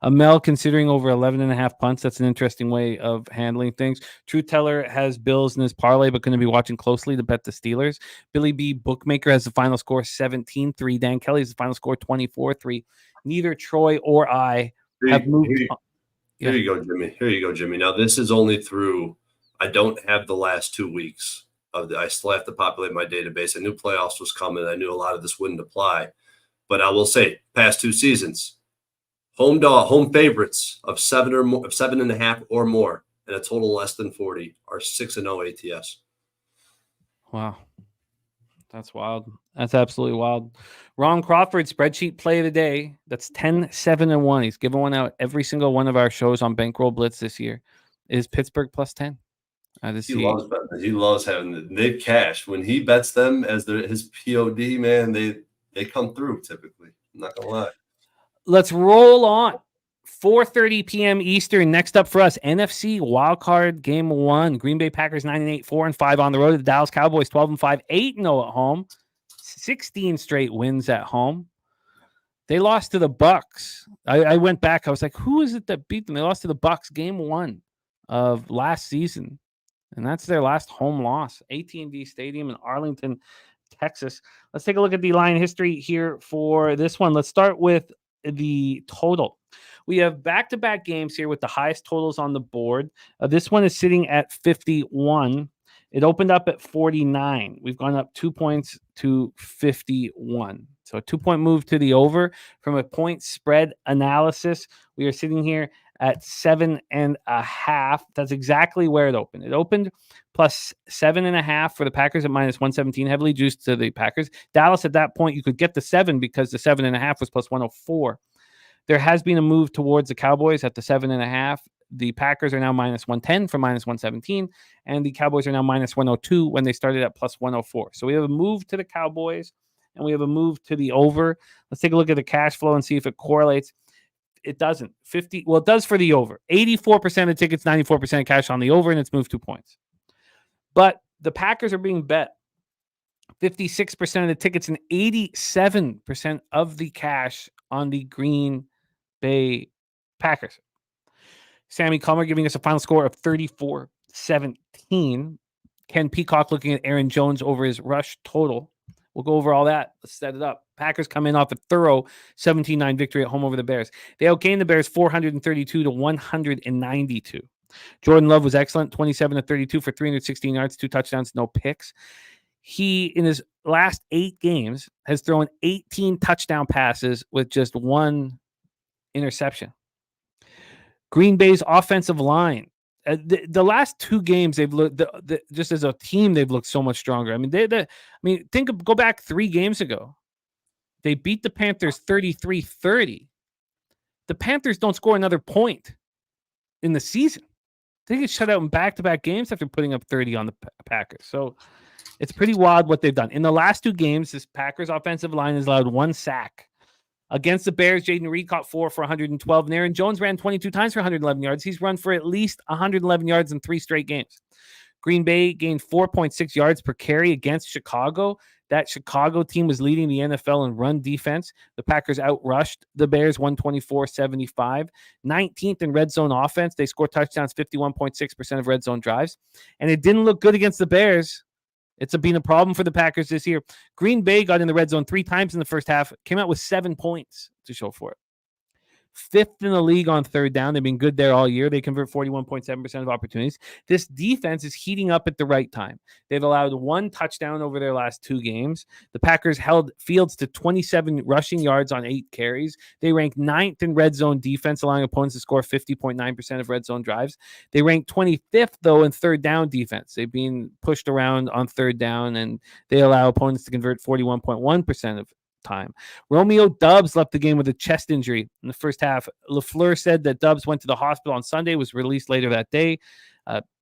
Mel considering over 11.5 punts. That's an interesting way of handling things. Truth Teller has Bills in his parlay, but going to be watching closely to bet the Steelers. Billy B. Bookmaker has the final score 17-3. Dan Kelly has the final score 24-3. Neither Troy or I have moved. Here you go, Jimmy. Now, this is only through, I don't have the last 2 weeks. I still have to populate my database. I knew playoffs was coming. I knew a lot of this wouldn't apply. But I will say, past 2 seasons, home favorites of 7.5 or more, and a total less than 40 are 6-0 ATS. Wow. That's wild. That's absolutely wild. Ron Crawford, spreadsheet play of the day. That's 10-7-1. He's given one out every single one of our shows on Bankroll Blitz this year. Is Pittsburgh plus 10. He loves having the Nick Cash. When he bets them as his POD, man, they come through typically. I'm not going to lie. Let's roll on. 4:30 p.m. Eastern. Next up for us, NFC wildcard game 1. Green Bay Packers 9-8, 4-5 on the road. The Dallas Cowboys 12-5, 8-0 at home. 16 straight wins at home. They lost to the Bucs. I went back. I was like, who is it that beat them? They lost to the Bucs game 1 of last season, and that's their last home loss. AT&T Stadium in Arlington, Texas. Let's take a look at the line history here for this one. Let's start with the total. We have back-to-back games here with the highest totals on the board. This one is sitting at 51. It opened up at 49. We've gone up 2 points to 51. So a 2-point move to the over. From a point spread analysis, we are sitting here at 7.5. That's exactly where it opened. It opened plus 7.5 for the Packers at minus 117, heavily juiced to the Packers. Dallas at that point, you could get the 7 because the 7.5 was plus 104. There has been a move towards the Cowboys at the 7.5. The Packers are now minus 110 from minus 117, and the Cowboys are now minus 102 when they started at plus 104. So we have a move to the Cowboys, and we have a move to the over. Let's take a look at the cash flow and see if it correlates. It doesn't. It does for the over. 84% of tickets, 94% cash on the over, and it's moved 2 points. But The Packers are being bet 56% of the tickets and 87% of the cash on the Green Bay Packers. Sammy Comer giving us a final score of 34-17. Ken Peacock looking at Aaron Jones over his rush total. We'll go over all that. Let's set it up. Packers come in off a thorough 17-9 victory at home over the Bears. They outgained the Bears 432-192. Jordan Love was excellent, 27-32 for 316 yards, 2 touchdowns, no picks. He, in his last 8 games, has thrown 18 touchdown passes with just 1 interception. Green Bay's offensive line. The last 2 games they've looked just as a team they've looked so much stronger. I mean, go back 3 games ago. They beat the Panthers 33-30. The Panthers don't score another point in the season. They get shut out in back-to-back games after putting up 30 on the Packers. So it's pretty wild what they've done. In the last 2 games, this Packers offensive line has allowed 1 sack. Against the Bears, Jaden Reed caught 4 for 112. And Aaron Jones ran 22 times for 111 yards. He's run for at least 111 yards in 3 straight games. Green Bay gained 4.6 yards per carry against Chicago. That Chicago team was leading the NFL in run defense. The Packers outrushed the Bears 124-75. 19th in red zone offense. They scored touchdowns 51.6% of red zone drives. And it didn't look good against the Bears. It's been a problem for the Packers this year. Green Bay got in the red zone 3 times in the first half, came out with 7 points to show for it. 5th in the league on third down. They've been good there all year. They convert 41.7% of opportunities. This defense is heating up at the right time. They've allowed 1 touchdown over their last 2 games. The Packers held Fields to 27 rushing yards on 8 carries. They rank 9th in red zone defense, allowing opponents to score 50.9% of red zone drives. They rank 25th, though, in third down defense. They've been pushed around on third down, and they allow opponents to convert 41.1% of time. Romeo Doubs left the game with a chest injury in the first half. LaFleur said that Doubs went to the hospital on Sunday, was released later that day.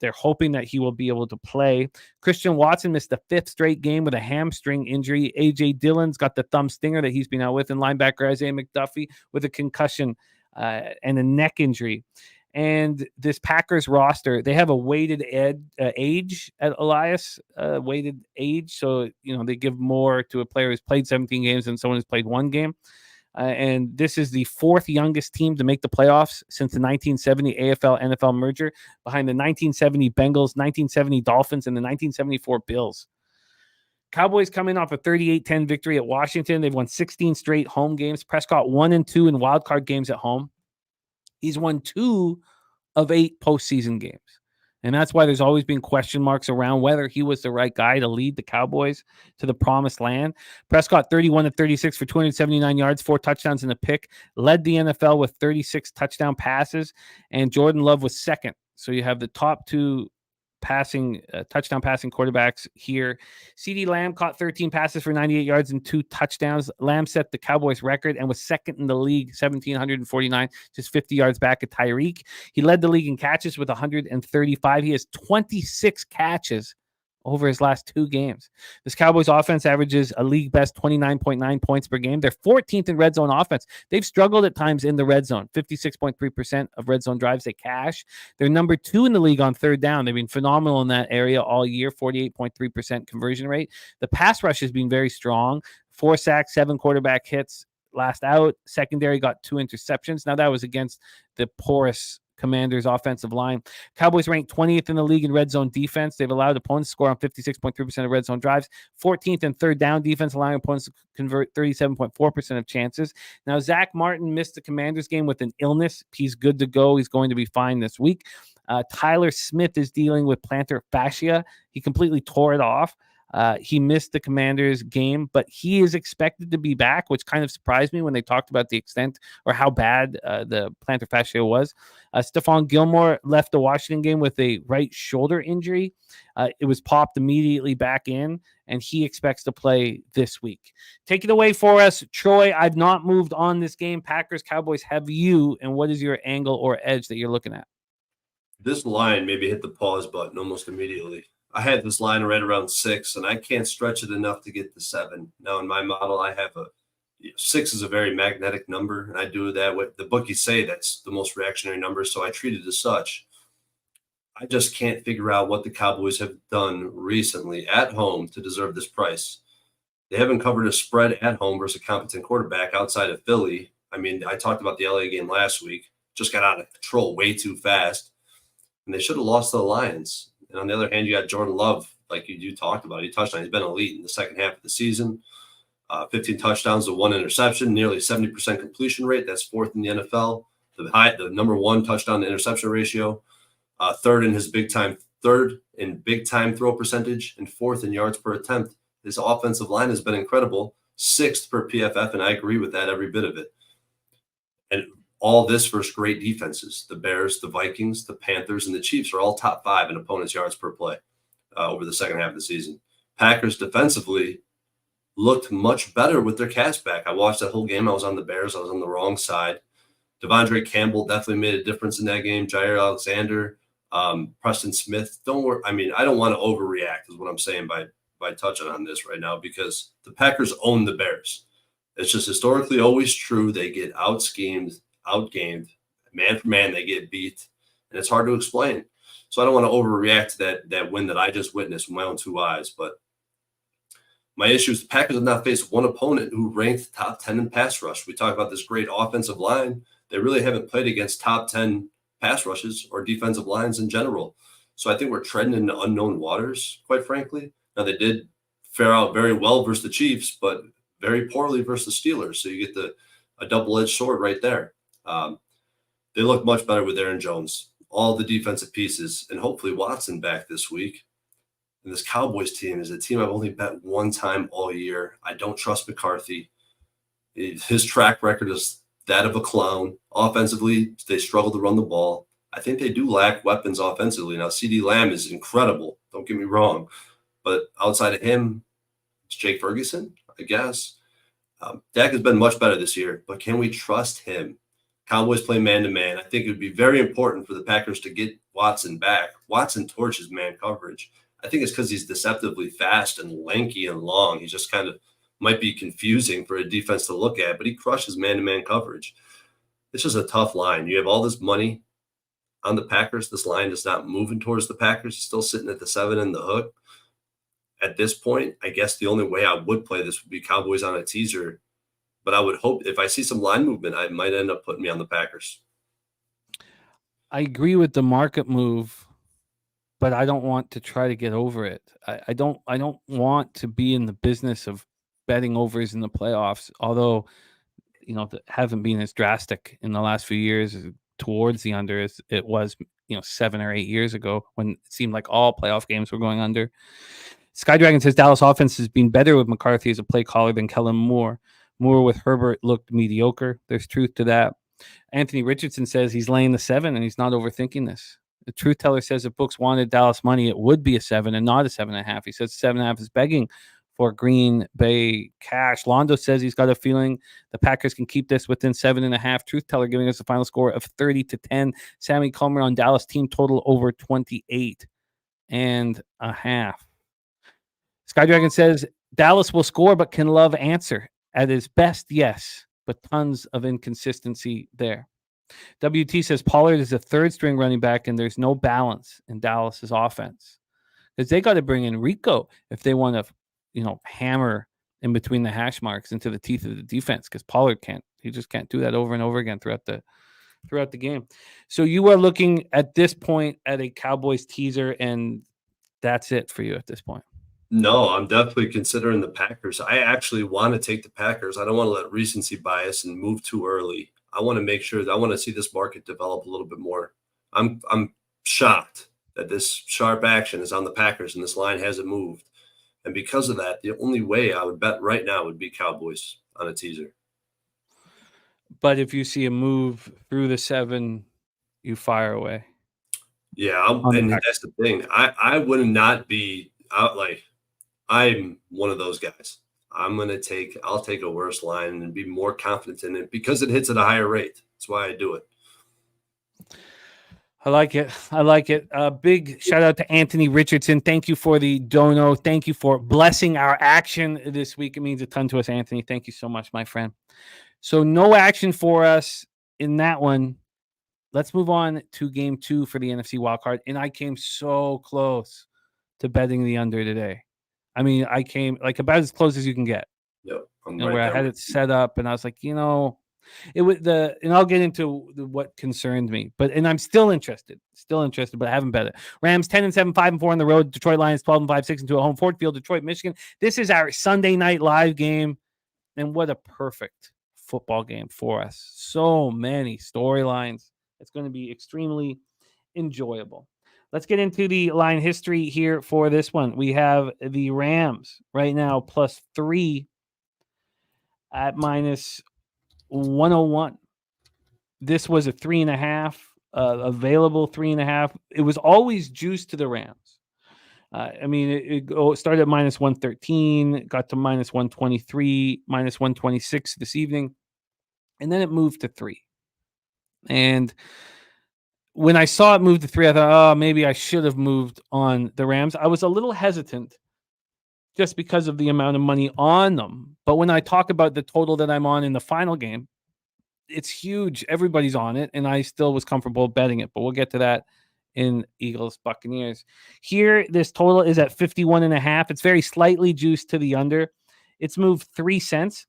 They're hoping that he will be able to play. Christian Watson missed the 5th straight game with a hamstring injury. A.J. Dillon's got the thumb stinger that he's been out with, and linebacker Isaiah McDuffie with a concussion and a neck injury. And this Packers roster, they have a weighted age at Elias, weighted age. So, they give more to a player who's played 17 games than someone who's played 1 game. And this is the 4th youngest team to make the playoffs since the 1970 AFL-NFL merger, behind the 1970 Bengals, 1970 Dolphins, and the 1974 Bills. Cowboys coming off a 38-10 victory at Washington. They've won 16 straight home games. Prescott 1-2 in wildcard games at home. He's won 2 of 8 postseason games. And that's why there's always been question marks around whether he was the right guy to lead the Cowboys to the promised land. Prescott 31-36 for 279 yards, 4 touchdowns and a pick, led the NFL with 36 touchdown passes, and Jordan Love was second. So you have the top 2 touchdown passing quarterbacks here. CeeDee Lamb caught 13 passes for 98 yards and 2 touchdowns. Lamb set the Cowboys record and was second in the league, 1,749, just 50 yards back at Tyreek. He led the league in catches with 135. He has 26 catches over his last 2 games. This Cowboys offense averages a league best 29.9 points per game. They're 14th in red zone offense. They've struggled at times in the red zone. 56.3% of red zone drives they cash. They're number 2 in the league on third down. They've been phenomenal in that area all year, 48.3% conversion rate. The pass rush has been very strong. 4 sacks, 7 quarterback hits. Last out, secondary got 2 interceptions. Now that was against the porous Commanders offensive line. Cowboys ranked 20th in the league in red zone defense. They've allowed opponents to score on 56.3% of red zone drives. 14th in third down defense, allowing opponents to convert 37.4% of chances. Now, Zach Martin missed the Commanders game with an illness. He's good to go. He's going to be fine this week. Tyler Smith is dealing with plantar fascia. He completely tore it off. He missed the Commanders game, but he is expected to be back, which kind of surprised me when they talked about the extent or how bad the plantar fascia was. Stephon Gilmore left the Washington game with a right shoulder injury. It was popped immediately back in, and he expects to play this week. Take it away for us, Troy. I've not moved on this game. Packers, Cowboys have you, and what is your angle or edge that you're looking at? This line maybe hit the pause button almost immediately. I had this line right around 6, and I can't stretch it enough to get to 7. Now, in my model, I have 6 is a very magnetic number, and I do that. What the bookies say that's the most reactionary number, so I treat it as such. I just can't figure out what the Cowboys have done recently at home to deserve this price. They haven't covered a spread at home versus a competent quarterback outside of Philly. I mean, I talked about the LA game last week, just got out of control way too fast, and they should have lost to the Lions. And on the other hand, you got Jordan Love, like you talked about. He touched on. He's been elite in the second half of the season. 15 touchdowns to 1 interception, nearly 70% completion rate. That's 4th in the NFL. The number 1 touchdown to interception ratio. Third in big time throw percentage, and 4th in yards per attempt. His offensive line has been incredible. 6th per PFF, and I agree with that, every bit of it. And all this versus great defenses. The Bears, the Vikings, the Panthers, and the Chiefs are all top 5 in opponents' yards per play over the second half of the season. Packers defensively looked much better with their cast back. I watched that whole game. I was on the Bears. I was on the wrong side. Devondre Campbell definitely made a difference in that game. Jair Alexander, Preston Smith. Don't worry. I mean, I don't want to overreact is what I'm saying by touching on this right now, because the Packers own the Bears. It's just historically always true. They get out-schemed, outgamed. Man for man, they get beat. And it's hard to explain. So I don't want to overreact to that win that I just witnessed with my own 2 eyes. But my issue is the Packers have not faced one opponent who ranked top 10 in pass rush. We talk about this great offensive line. They really haven't played against top 10 pass rushes or defensive lines in general. So I think we're treading into unknown waters, quite frankly. Now, they did fare out very well versus the Chiefs, but very poorly versus the Steelers. So you get a double-edged sword right there. They look much better with Aaron Jones, all the defensive pieces, and hopefully Watson back this week. And this Cowboys team is a team I've only bet one time all year. I don't trust McCarthy. His track record is that of a clown. Offensively, they struggle to run the ball. I think they do lack weapons offensively. Now, CeeDee Lamb is incredible. Don't get me wrong. But outside of him, it's Jake Ferguson, I guess. Dak has been much better this year, but can we trust him? Cowboys play man-to-man. I think it would be very important for the Packers to get Watson back. Watson torches man coverage. I think it's because he's deceptively fast and lanky and long. He just kind of might be confusing for a defense to look at, but he crushes man-to-man coverage. It's just a tough line. You have all this money on the Packers. This line is not moving towards the Packers. It's still sitting at the 7 in the hook. At this point, I guess the only way I would play this would be Cowboys on a teaser. But I would hope if I see some line movement, I might end up putting me on the Packers. I agree with the market move, but I don't want to try to get over it. I don't want to be in the business of betting overs in the playoffs, although haven't been as drastic in the last few years towards the under as it was 7 or 8 years ago when it seemed like all playoff games were going under. Skydragon says Dallas offense has been better with McCarthy as a play caller than Kellen Moore. Moore with Herbert looked mediocre. There's truth to that. Anthony Richardson says he's laying the 7 and he's not overthinking this. The truth teller says if books wanted Dallas money, it would be a 7 and not a 7.5. He says 7.5 is begging for Green Bay cash. Londo says he's got a feeling the Packers can keep this within 7.5. Truth teller giving us a final score of 30-10. Sammy Comer on Dallas team total over 28.5. Skydragon says Dallas will score, but can Love answer? At his best, yes, but tons of inconsistency there. WT says Pollard is a third-string running back, and there's no balance in Dallas's offense because they got to bring in Rico if they want to, hammer in between the hash marks into the teeth of the defense. Because Pollard can't; he just can't do that over and over again throughout the game. So you are looking at this point at a Cowboys teaser, and that's it for you at this point. No, I'm definitely considering the Packers. I actually want to take the Packers. I don't want to let recency bias and move too early. I want to make sure that I want to see this market develop a little bit more. I'm shocked that this sharp action is on the Packers and this line hasn't moved. And because of that, the only way I would bet right now would be Cowboys on a teaser. But if you see a move through the 7, you fire away. Yeah, and that's the thing. I would not be out like – I'm one of those guys. I'll take a worse line and be more confident in it because it hits at a higher rate. That's why I do it. I like it. Big shout out to Anthony Richardson. Thank you for the dono. Thank you for blessing our action this week. It means a ton to us, Anthony. Thank you so much, my friend. So no action for us in that one. let's move on to game 2 for the NFC wildcard. And I came so close to betting the under today. I mean, I came like about as close as you can get. Yep. I'm And right where I there had with it set up, and I was like, it was and I'll get into what concerned me, and I'm still interested, but I haven't bet it. Rams 10-7, 5-4 on the road. Detroit Lions 12-5, 6-2 at home. Ford Field, Detroit, Michigan. This is our Sunday night live game, and what a perfect football game for us. So many storylines. It's going to be extremely enjoyable. Let's get into the line history here for this one. We have the Rams right now +3 at -101. This was a 3.5, available 3.5. It was always juiced to the Rams. I mean, it started at -113, got to -123, -126 this evening, and then it moved to 3. And when I saw it move to 3, I thought, oh, maybe I should have moved on the Rams. I was a little hesitant just because of the amount of money on them. But when I talk about the total that I'm on in the final game, it's huge. Everybody's on it, and I still was comfortable betting it. But we'll get to that in Eagles Buccaneers. Here, this total is at 51.5. It's very slightly juiced to the under. It's moved 3 cents.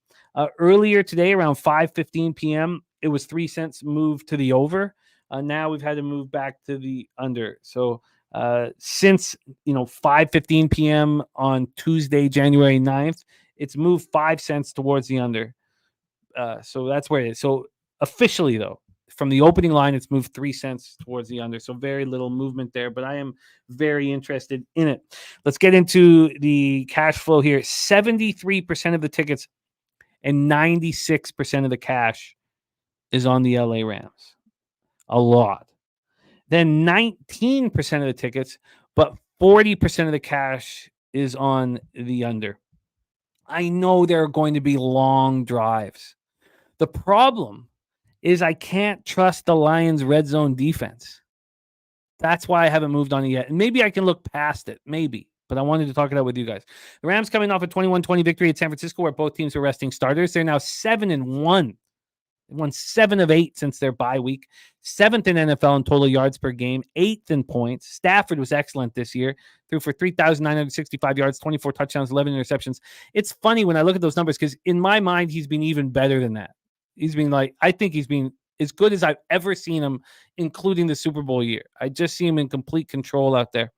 Earlier today, around 5:15 p.m., it was 3 cents moved to the over. Now we've had to move back to the under. So since 5:15 p.m. on Tuesday, January 9th, it's moved 5 cents towards the under. So that's where it is. So officially, though, from the opening line, it's moved 3 cents towards the under. So very little movement there, but I am very interested in it. Let's get into the cash flow here. 73% of the tickets and 96% of the cash is on the LA Rams. A lot. Then 19% of the tickets, but 40% of the cash is on the under. I know there are going to be long drives. The problem is I can't trust the Lions' red zone defense. That's why I haven't moved on it yet. And maybe I can look past it. Maybe. But I wanted to talk it out with you guys. The Rams coming off a 21-20 victory at San Francisco where both teams were resting starters. They're now 7-1. They won 7 of 8 since their bye week. 7th in NFL in total yards per game. 8th in points. Stafford was excellent this year. Threw for 3,965 yards, 24 touchdowns, 11 interceptions. It's funny when I look at those numbers because in my mind, he's been even better than that. I think he's been as good as I've ever seen him, including the Super Bowl year. I just see him in complete control out there.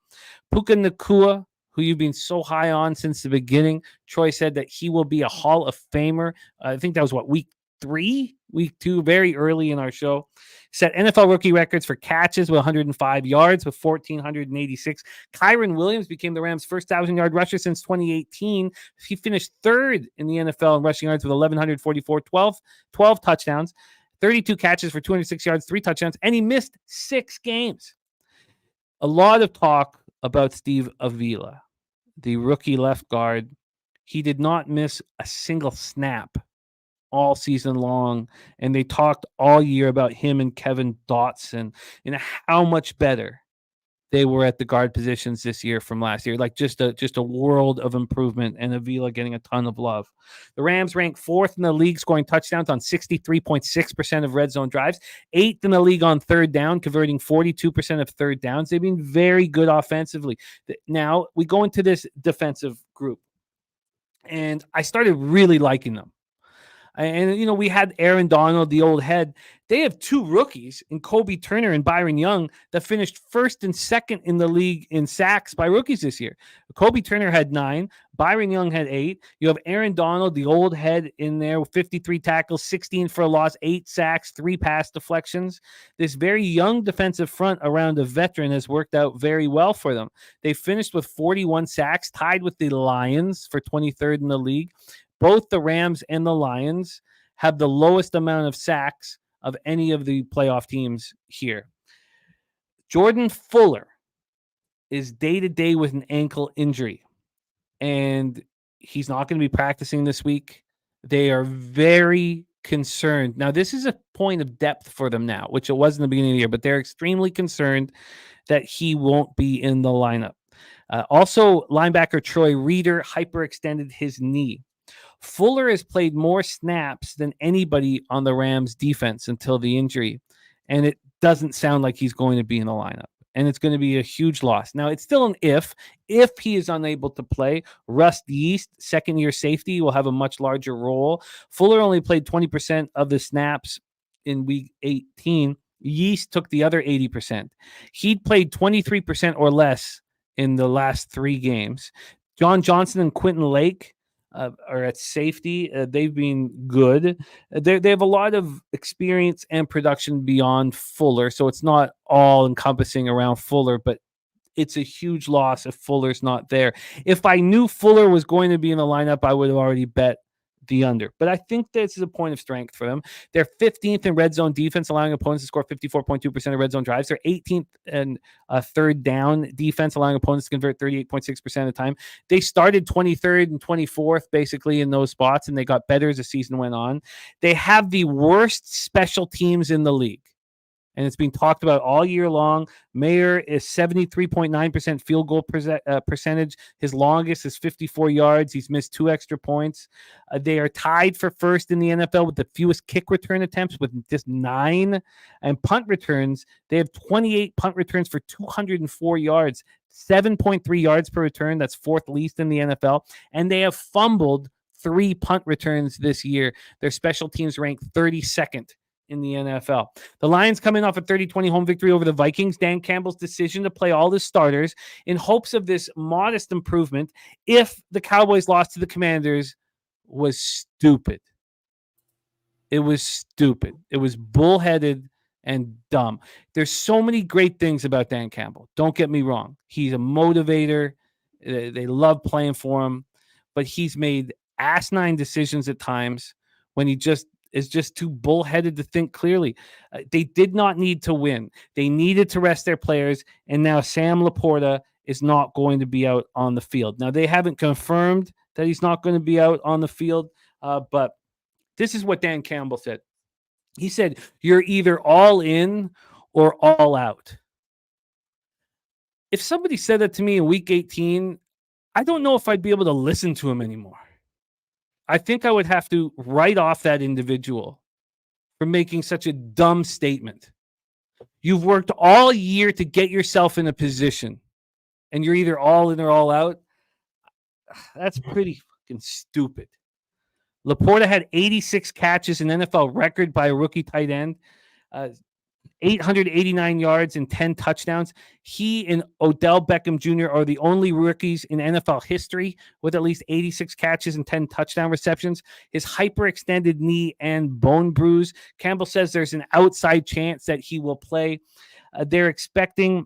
Puka Nacua, who you've been so high on since the beginning. Troy said that he will be a Hall of Famer. I think that was week 2, very early in our show. Set NFL rookie records for catches with 105 yards with 1,486. Kyron Williams became the Rams' first 1,000-yard rusher since 2018. He finished 3rd in the NFL in rushing yards with 1,144, 12 touchdowns, 32 catches for 206 yards, 3 touchdowns, and he missed 6 games. A lot of talk about Steve Avila, the rookie left guard. He did not miss a single snap all season long, and they talked all year about him and Kevin Dotson and how much better they were at the guard positions this year from last year. Like just a world of improvement, and Avila getting a ton of love. The Rams rank 4th in the league scoring touchdowns on 63.6% of red zone drives, 8th in the league on third down, converting 42% of third downs. They've been very good offensively. Now we go into this defensive group, and I started really liking them. And, we had Aaron Donald, the old head. They have 2 rookies in Kobe Turner and Byron Young that finished 1st and 2nd in the league in sacks by rookies this year. Kobe Turner had 9. Byron Young had 8. You have Aaron Donald, the old head, in there with 53 tackles, 16 for a loss, 8 sacks, 3 pass deflections. This very young defensive front around a veteran has worked out very well for them. They finished with 41 sacks, tied with the Lions for 23rd in the league. Both the Rams and the Lions have the lowest amount of sacks of any of the playoff teams here. Jordan Fuller is day-to-day with an ankle injury, and he's not going to be practicing this week. They are very concerned. Now, this is a point of depth for them now, which it was in the beginning of the year, but they're extremely concerned that he won't be in the lineup. Also, linebacker Troy Reeder hyperextended his knee. Fuller has played more snaps than anybody on the Rams defense until the injury. and it doesn't sound like he's going to be in the lineup. And it's going to be a huge loss. Now, it's still an if. If he is unable to play, Russ Yeast, second-year safety, will have a much larger role. Fuller only played 20% of the snaps in Week 18. Yeast took the other 80%. He'd played 23% or less in the last 3 games. John Johnson and Quentin Lake are at safety. They've been good. They have a lot of experience and production beyond Fuller, so it's not all encompassing around Fuller, but it's a huge loss if Fuller's not there. If I knew Fuller was going to be in the lineup, I would have already bet the under. But I think this is a point of strength for them. They're 15th in red zone defense, allowing opponents to score 54.2% of red zone drives. They're 18th in third down defense, allowing opponents to convert 38.6% of the time. They started 23rd and 24th basically in those spots, and they got better as the season went on. They have the worst special teams in the league, and it's been talked about all year long. Mayer is 73.9% field goal percentage. His longest is 54 yards. He's missed 2 extra points. They are tied for first in the NFL with the fewest kick return attempts with just 9. And punt returns, they have 28 punt returns for 204 yards, 7.3 yards per return. That's 4th least in the NFL. And they have fumbled 3 punt returns this year. Their special teams rank 32nd in the NFL. The Lions coming off a 30-20 home victory over the Vikings. Dan Campbell's decision to play all his starters in hopes of this modest improvement if the Cowboys lost to the Commanders was stupid. It was stupid. It was bullheaded and dumb. There's so many great things about Dan Campbell. Don't get me wrong. He's a motivator. They love playing for him, but he's made asinine decisions at times when he is just too bullheaded to think clearly. They did not need to win. They needed to rest their players, and now Sam Laporta is not going to be out on the field. Now, they haven't confirmed that he's not going to be out on the field, but this is what Dan Campbell said. He said, "You're either all in or all out." If somebody said that to me in Week 18, I don't know if I'd be able to listen to him anymore. I think I would have to write off that individual for making such a dumb statement. You've worked all year to get yourself in a position, and you're either all in or all out. That's pretty fucking stupid. Laporta had 86 catches, an NFL record by a rookie tight end, 889 yards and 10 touchdowns. He and Odell Beckham Jr. are the only rookies in NFL history with at least 86 catches and 10 touchdown receptions. His hyperextended knee and bone bruise. Campbell says there's an outside chance that he will play. They're expecting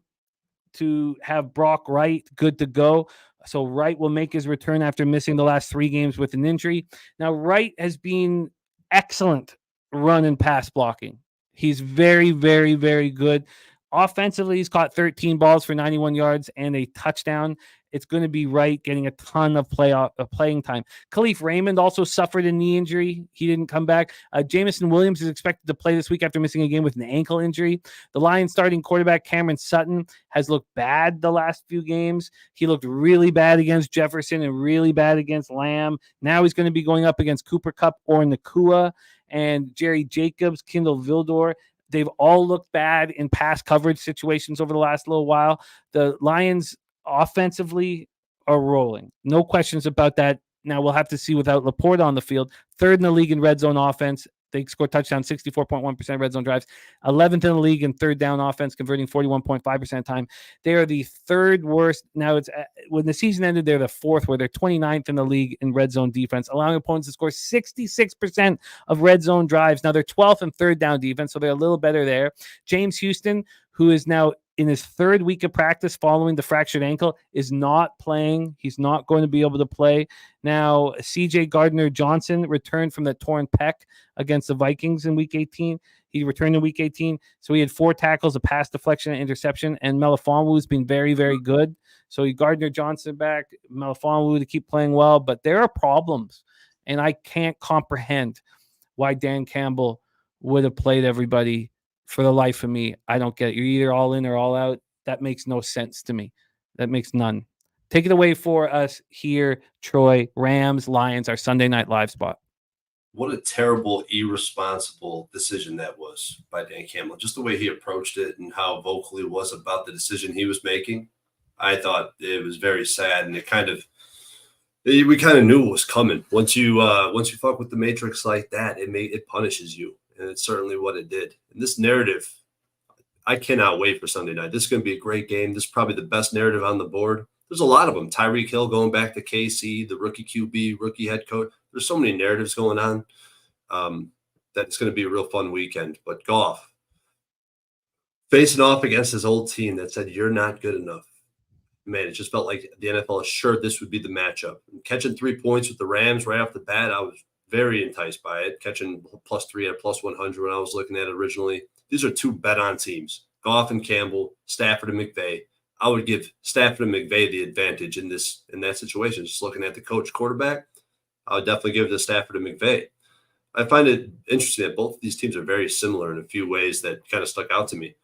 to have Brock Wright good to go. So Wright will make his return after missing the last 3 games with an injury. Now, Wright has been excellent run and pass blocking. He's very, very, very good. Offensively, he's caught 13 balls for 91 yards and a touchdown. It's going to be Wright getting a ton of playing time. Khalif Raymond also suffered a knee injury. He didn't come back. Jamison Williams is expected to play this week after missing a game with an ankle injury. The Lions starting quarterback Cameron Sutton has looked bad the last few games. He looked really bad against Jefferson and really bad against Lamb. Now he's going to be going up against Cooper Kupp or Nakua and Jerry Jacobs, Kindle Vildor. They've all looked bad in pass coverage situations over the last little while. The Lions offensively are rolling. No questions about that. Now we'll have to see without Laporta on the field. 3rd in the league in red zone offense. They score touchdowns 64.1% red zone drives. 11th in the league in third down offense, converting 41.5% of the time. They are the 3rd worst. Now, it's when the season ended, they're the 4th, where they're 29th in the league in red zone defense, allowing opponents to score 66% of red zone drives. Now, they're 12th in third down defense, so they're a little better there. James Houston, who is now in his 3rd week of practice following the fractured ankle, is not playing. He's not going to be able to play. Now, CJ Gardner-Johnson returned from the torn pec against the Vikings in Week 18. He returned in Week 18, so he had 4 tackles, a pass deflection, and interception, and Melifonwu has been very, very good. So he Gardner-Johnson back, Melifonwu to keep playing well, but there are problems, and I can't comprehend why Dan Campbell would have played everybody. For the life of me, I don't get it. You're either all in or all out. That makes no sense to me. That makes none. Take it away for us here, Troy. Rams, Lions, our Sunday Night Live spot. what a terrible, irresponsible decision that was by Dan Campbell. Just the way he approached it and how vocal he was about the decision he was making. I thought it was very sad, and we kind of knew it was coming. Once you fuck with the matrix like that, it punishes you, and it's certainly what it did. And this narrative, I cannot wait for Sunday night. This is going to be a great game. This is probably the best narrative on the board. There's a lot of them. Tyreek Hill going back to KC, the rookie QB, rookie head coach. There's so many narratives going on that it's going to be a real fun weekend. But Goff facing off against his old team that said, you're not good enough. Man, it just felt like the NFL assured this would be the matchup. And catching 3 points with the Rams right off the bat, I was very enticed by it. Catching +3 at +100 when I was looking at it originally. These are two bet-on teams, Goff and Campbell, Stafford and McVay. I would give Stafford and McVay the advantage in that situation. Just looking at the coach quarterback, I would definitely give it to Stafford and McVay. I find it interesting that both of these teams are very similar in a few ways that kind of stuck out to me.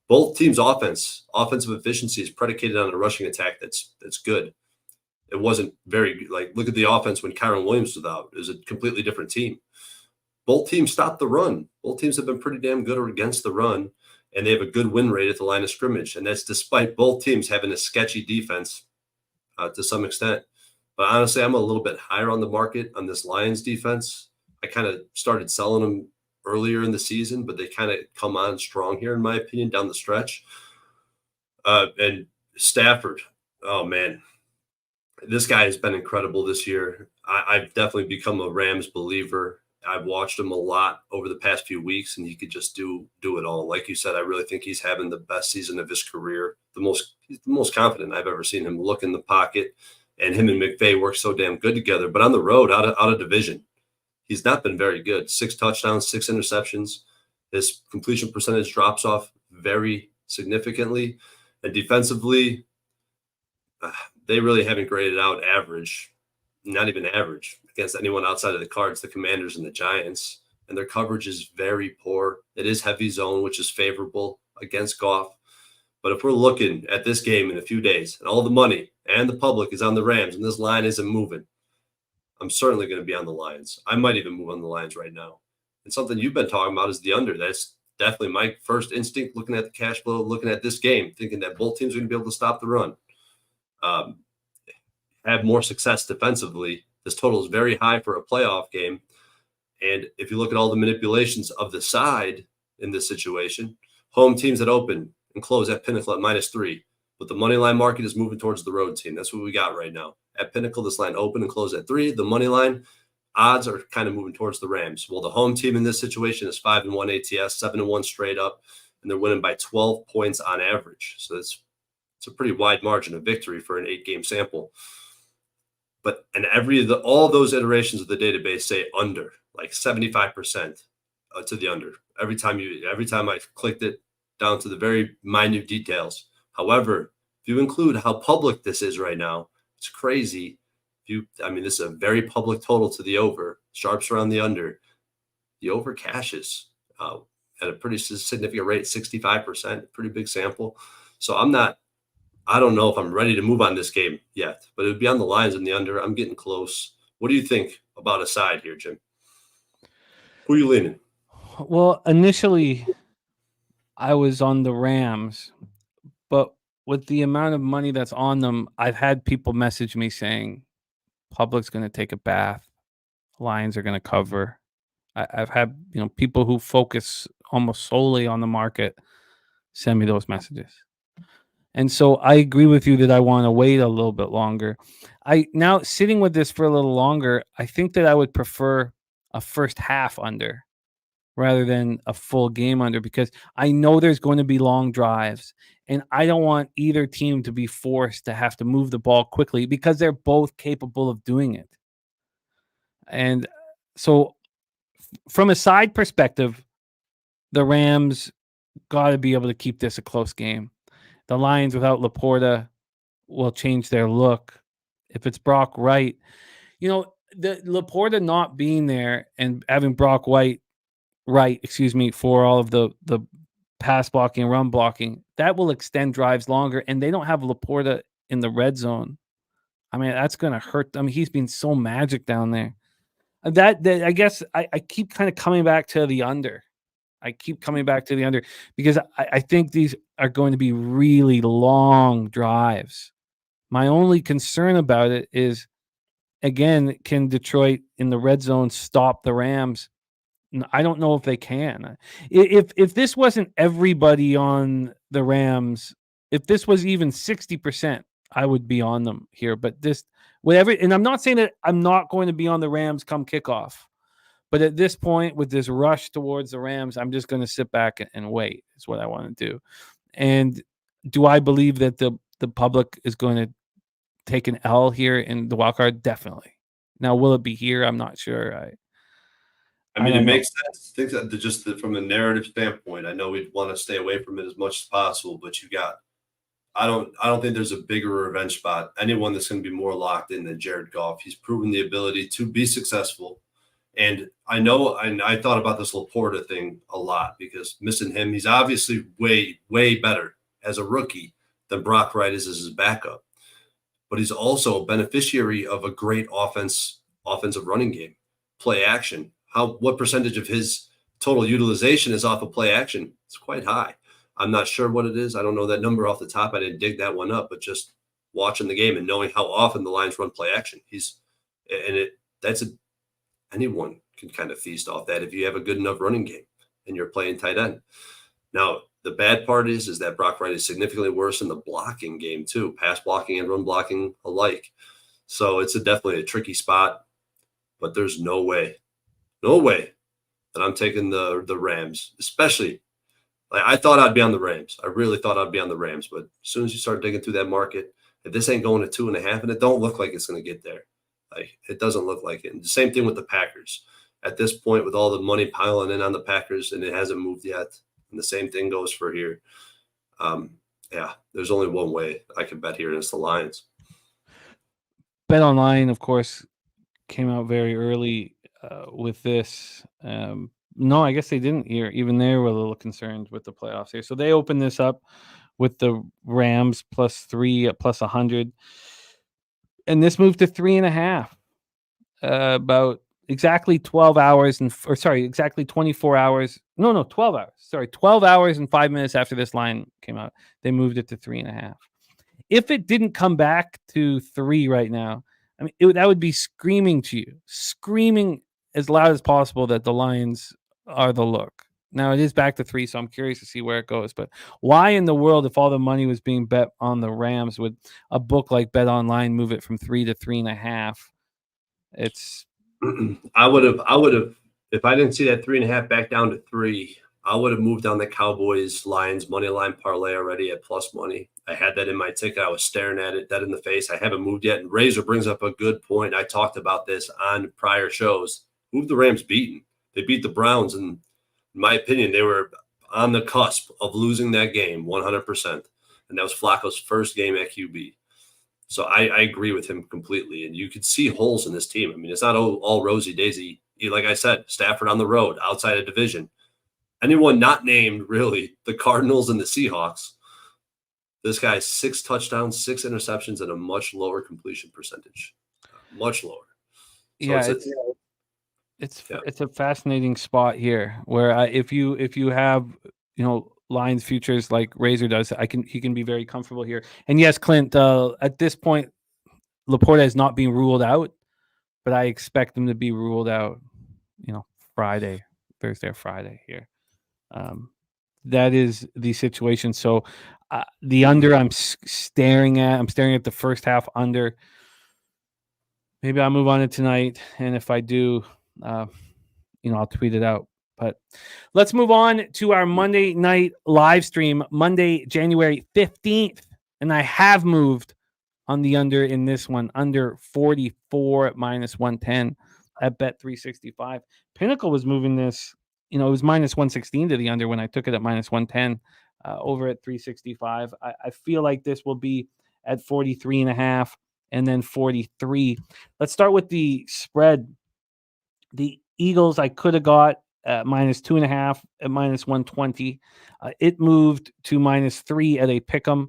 Both teams' offensive efficiency is predicated on a rushing attack that's good. It wasn't very look at the offense when Kyron Williams was out. It was a completely different team. Both teams stopped the run. Both teams have been pretty damn good against the run, and they have a good win rate at the line of scrimmage. And that's despite both teams having a sketchy defense to some extent. But honestly, I'm a little bit higher on the market on this Lions defense. I kind of started selling them earlier in the season, but they kind of come on strong here, in my opinion, down the stretch. And Stafford, oh, man. This guy has been incredible this year. I've definitely become a Rams believer. I've watched him a lot over the past few weeks, and he could just do it all. Like you said, I really think he's having the best season of his career. He's the most confident I've ever seen him look in the pocket, and him and McVay work so damn good together. But on the road, out of division, he's not been very good. 6 touchdowns, 6 interceptions. His completion percentage drops off very significantly. And defensively, they really haven't graded out average, not even average, against anyone outside of the Cards, the Commanders and the Giants. And their coverage is very poor. It is heavy zone, which is favorable against Goff. But if we're looking at this game in a few days, and all the money and the public is on the Rams, and this line isn't moving, I'm certainly going to be on the Lions. I might even move on the Lions right now. And something you've been talking about is the under. That's definitely my first instinct, looking at the cash flow, looking at this game, thinking that both teams are going to be able to stop the run, have more success defensively. This total is very high for a playoff game. And if you look at all the manipulations of the side in this situation, home teams that open and close at Pinnacle at -3, but the money line market is moving towards the road team. That's what we got right now. At Pinnacle, this line open and close at 3. The money line odds are kind of moving towards the Rams. Well, the home team in this situation is 5-1 ATS, 7-1 straight up, and they're winning by 12 points on average. So it's a pretty wide margin of victory for an 8-game sample. But all those iterations of the database say under, like 75% to the under. Every time I clicked it down to the very minute details. However, if you include how public this is right now, it's crazy. This is a very public total to the over. Sharps around the under. The over cashes at a pretty significant rate, 65%, pretty big sample. So I don't know if I'm ready to move on this game yet, but it would be on the Lions and the under. I'm getting close. What do you think about a side here, Jim? Who are you leaning? Well, initially, I was on the Rams, but with the amount of money that's on them, I've had people message me saying, public's going to take a bath. Lions are going to cover. I've had people who focus almost solely on the market send me those messages. And so I agree with you that I want to wait a little bit longer. Now sitting with this for a little longer, I think that I would prefer a first half under rather than a full game under, because I know there's going to be long drives, and I don't want either team to be forced to have to move the ball quickly because they're both capable of doing it. And so from a side perspective, the Rams got to be able to keep this a close game. The Lions without Laporta will change their look. If it's Brock Wright, the Laporta not being there and having Brock Wright, for all of the pass blocking and run blocking, that will extend drives longer. And they don't have Laporta in the red zone. That's going to hurt them. He's been so magic down there. That I guess I keep kind of coming back to the under. I keep coming back to the under because I think these are going to be really long drives. My only concern about it is, again, can Detroit in the red zone stop the Rams? I don't know if they can. If this wasn't everybody on the Rams, if this was even 60%, I would be on them here. But this, whatever, and I'm not saying that I'm not going to be on the Rams come kickoff. But at this point, with this rush towards the Rams, I'm just going to sit back and wait. Is what I want to do. And do I believe that the public is going to take an L here in the wild card? Definitely. Now, will it be here? I'm not sure. I mean, it makes sense. I think that just from a narrative standpoint, I know we'd want to stay away from it as much as possible, but I don't think there's a bigger revenge spot. Anyone that's going to be more locked in than Jared Goff. He's proven the ability to be successful. And I know, and I thought about this Laporta thing a lot because missing him, he's obviously way, way better as a rookie than Brock Wright is as his backup. But he's also a beneficiary of a great offensive running game, play action. What percentage of his total utilization is off of play action? It's quite high. I'm not sure what it is. I don't know that number off the top. I didn't dig that one up, but just watching the game and knowing how often the Lions run play action, anyone can kind of feast off that if you have a good enough running game and you're playing tight end. Now, the bad part is that Brock Wright is significantly worse in the blocking game too, pass blocking and run blocking alike. So it's definitely a tricky spot, but there's no way that I'm taking the Rams, especially. I thought I'd be on the Rams. I really thought I'd be on the Rams, but as soon as you start digging through that market, if this ain't going to 2.5, and it don't look like it's going to get there. It doesn't look like it. And the same thing with the Packers. At this point, with all the money piling in on the Packers, and it hasn't moved yet, and the same thing goes for here. There's only one way I can bet here, and it's the Lions. Bet Online, of course, came out very early with this. No, I guess they didn't here. Even they were a little concerned with the playoffs here. So they opened this up with the Rams +3 at +100. And this moved to 3.5 about exactly 12 hours exactly 24 hours. No, 12 hours. Sorry, 12 hours and 5 minutes after this line came out, they moved it to 3.5. If it didn't come back to 3 right now, I mean, that would be screaming as loud as possible that the Lions are the look. Now it is back to 3, so I'm curious to see where it goes. But why in the world, if all the money was being bet on the Rams, would a book like Bet Online move it from 3 to 3.5? It's. I would have, if I didn't see that 3.5 back down to 3, I would have moved down the Cowboys Lions money line parlay already at plus money. I had that in my ticket. I was staring at it, dead in the face. I haven't moved yet. And Razor brings up a good point. I talked about this on prior shows. Who have the Rams beaten? They beat the Browns, and in my opinion, they were on the cusp of losing that game 100%. And that was Flacco's first game at QB. So I agree with him completely. And you could see holes in this team. I mean, it's not all rosy-daisy. Like I said, Stafford on the road, outside of division. Anyone not named, really, the Cardinals and the Seahawks. This guy has 6 touchdowns, 6 interceptions, and a much lower completion percentage. Much lower. So it's a fascinating spot here where if you have Lions futures like Razor does, he can be very comfortable here. And yes, Clint, at this point, Laporta is not being ruled out, but I expect him to be ruled out, Thursday or Friday here. That is the situation. So the under I'm staring at the first half under. Maybe I'll move on it tonight. And if I do, I'll tweet it out. But let's move on to our Monday night live stream, Monday, January 15th. And I have moved on the under in this one, under 44 at -110 at Bet365. Pinnacle was moving this, it was -116 to the under when I took it at -110 over at 365. I feel like this will be at 43.5 and then 43. Let's start with the spread. The Eagles I could have got at -2.5 at -120. It moved to -3 at a pick'em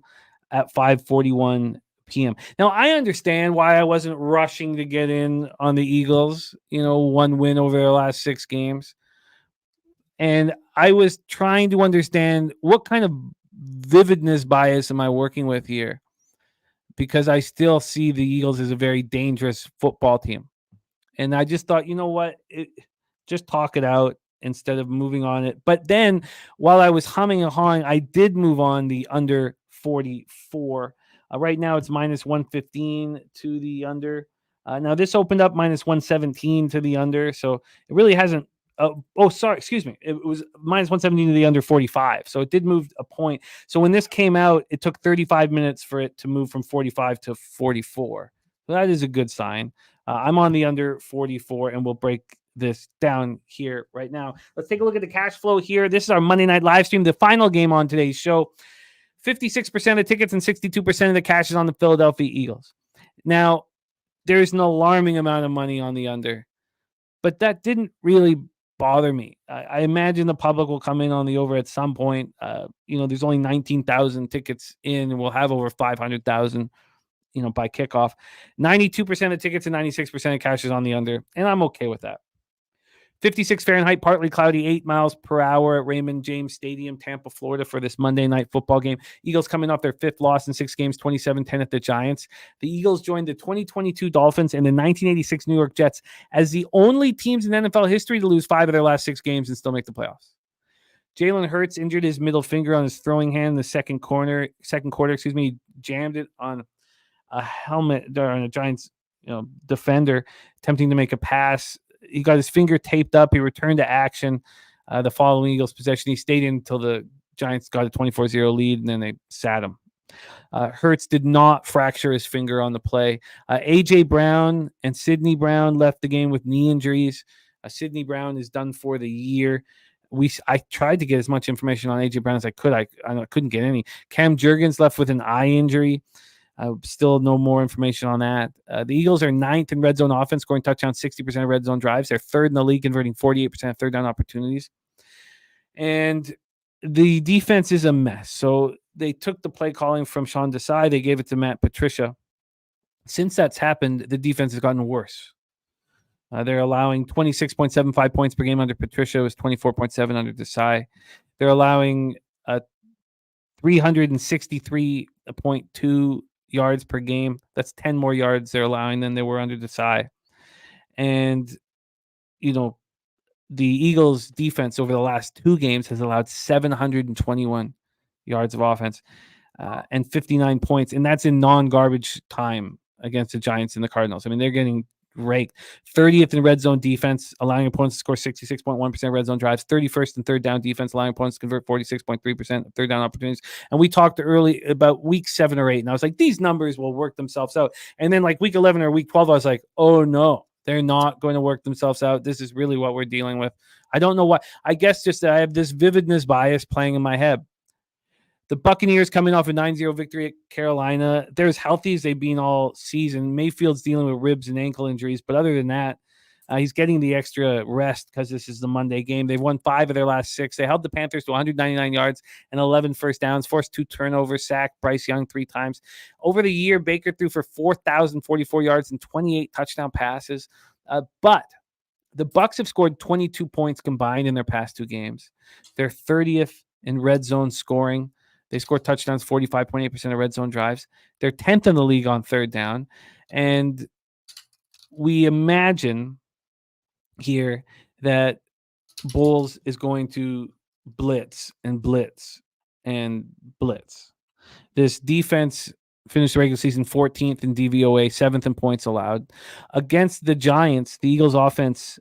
at 541. p.m. Now, I understand why I wasn't rushing to get in on the Eagles, one win over their last 6 games. And I was trying to understand what kind of vividness bias am I working with here, because I still see the Eagles as a very dangerous football team. And I just thought, you know what, just talk it out instead of moving on it. But then while I was humming and hawing, I did move on the under 44. Right now it's minus 115 to the under. Now this opened up minus 117 to the under. So it really hasn't. Excuse me. It was minus 117 to the under 45. So it did move a point. So when this came out, it took 35 minutes for it to move from 45 to 44. So that is a good sign. I'm on the under 44, and we'll break this down here right now. Let's take a look at the cash flow here. This is our Monday night live stream, the final game on today's show. 56% of the tickets and 62% of the cash is on the Philadelphia Eagles. Now, there's an alarming amount of money on the under, but that didn't really bother me. I imagine the public will come in on the over at some point. There's only 19,000 tickets in, and we'll have over 500,000, by kickoff. 92% of tickets and 96% of cash is on the under, and I'm okay with that. 56 Fahrenheit, partly cloudy, 8 miles per hour at Raymond James Stadium, Tampa, Florida, for this Monday night football game. Eagles coming off their 5th loss in 6 games, 27-10 at the Giants. The Eagles joined the 2022 Dolphins and the 1986 New York Jets as the only teams in NFL history to lose 5 of their last 6 games and still make the playoffs. Jalen Hurts injured his middle finger on his throwing hand in the second quarter. He jammed it on a helmet on a Giants defender attempting to make a pass. He got his finger taped up. He returned to action the following Eagles possession. He stayed in until the Giants got a 24-0 lead, and then they sat him. Hurts did not fracture his finger on the play. A.J. Brown and Sidney Brown left the game with knee injuries. Sidney Brown is done for the year. I tried to get as much information on A.J. Brown as I could. I couldn't get any. Cam Jurgens left with an eye injury. Still no more information on that. The Eagles are 9th in red zone offense, scoring touchdowns 60% of red zone drives. They're 3rd in the league, converting 48% of third down opportunities. And the defense is a mess. So they took the play calling from Sean Desai. They gave it to Matt Patricia. Since that's happened, the defense has gotten worse. They're allowing 26.75 points per game under Patricia. It was 24.7 under Desai. They're allowing 363.2 yards per game. That's 10 more yards they're allowing than they were under Desai. And, the Eagles defense over the last 2 games has allowed 721 yards of offense and 59 points. And that's in non-garbage time against the Giants and the Cardinals. I mean, they're getting raked. 30th in red zone defense, allowing opponents to score 66.1% red zone drives. 31st in third down defense, allowing opponents to convert 46.3% of third down opportunities. And we talked early about week 7 or 8, and I was like, these numbers will work themselves out. And then like week 11 or week 12, I was like, oh no, they're not going to work themselves out. This is really what we're dealing with. I don't know what. I guess just that I have this vividness bias playing in my head. The Buccaneers coming off a 9-0 victory at Carolina. They're as healthy as they've been all season. Mayfield's dealing with ribs and ankle injuries, but other than that, he's getting the extra rest because this is the Monday game. They've won 5 of their last 6. They held the Panthers to 199 yards and 11 first downs, forced 2 turnovers, sacked Bryce Young 3 times. Over the year, Baker threw for 4,044 yards and 28 touchdown passes. But the Bucs have scored 22 points combined in their past 2 games. They're 30th in red zone scoring. They score touchdowns 45.8% of red zone drives. They're 10th in the league on third down. And we imagine here that Bowles is going to blitz and blitz and blitz. This defense finished the regular season 14th in DVOA, 7th in points allowed. Against the Giants, the Eagles offense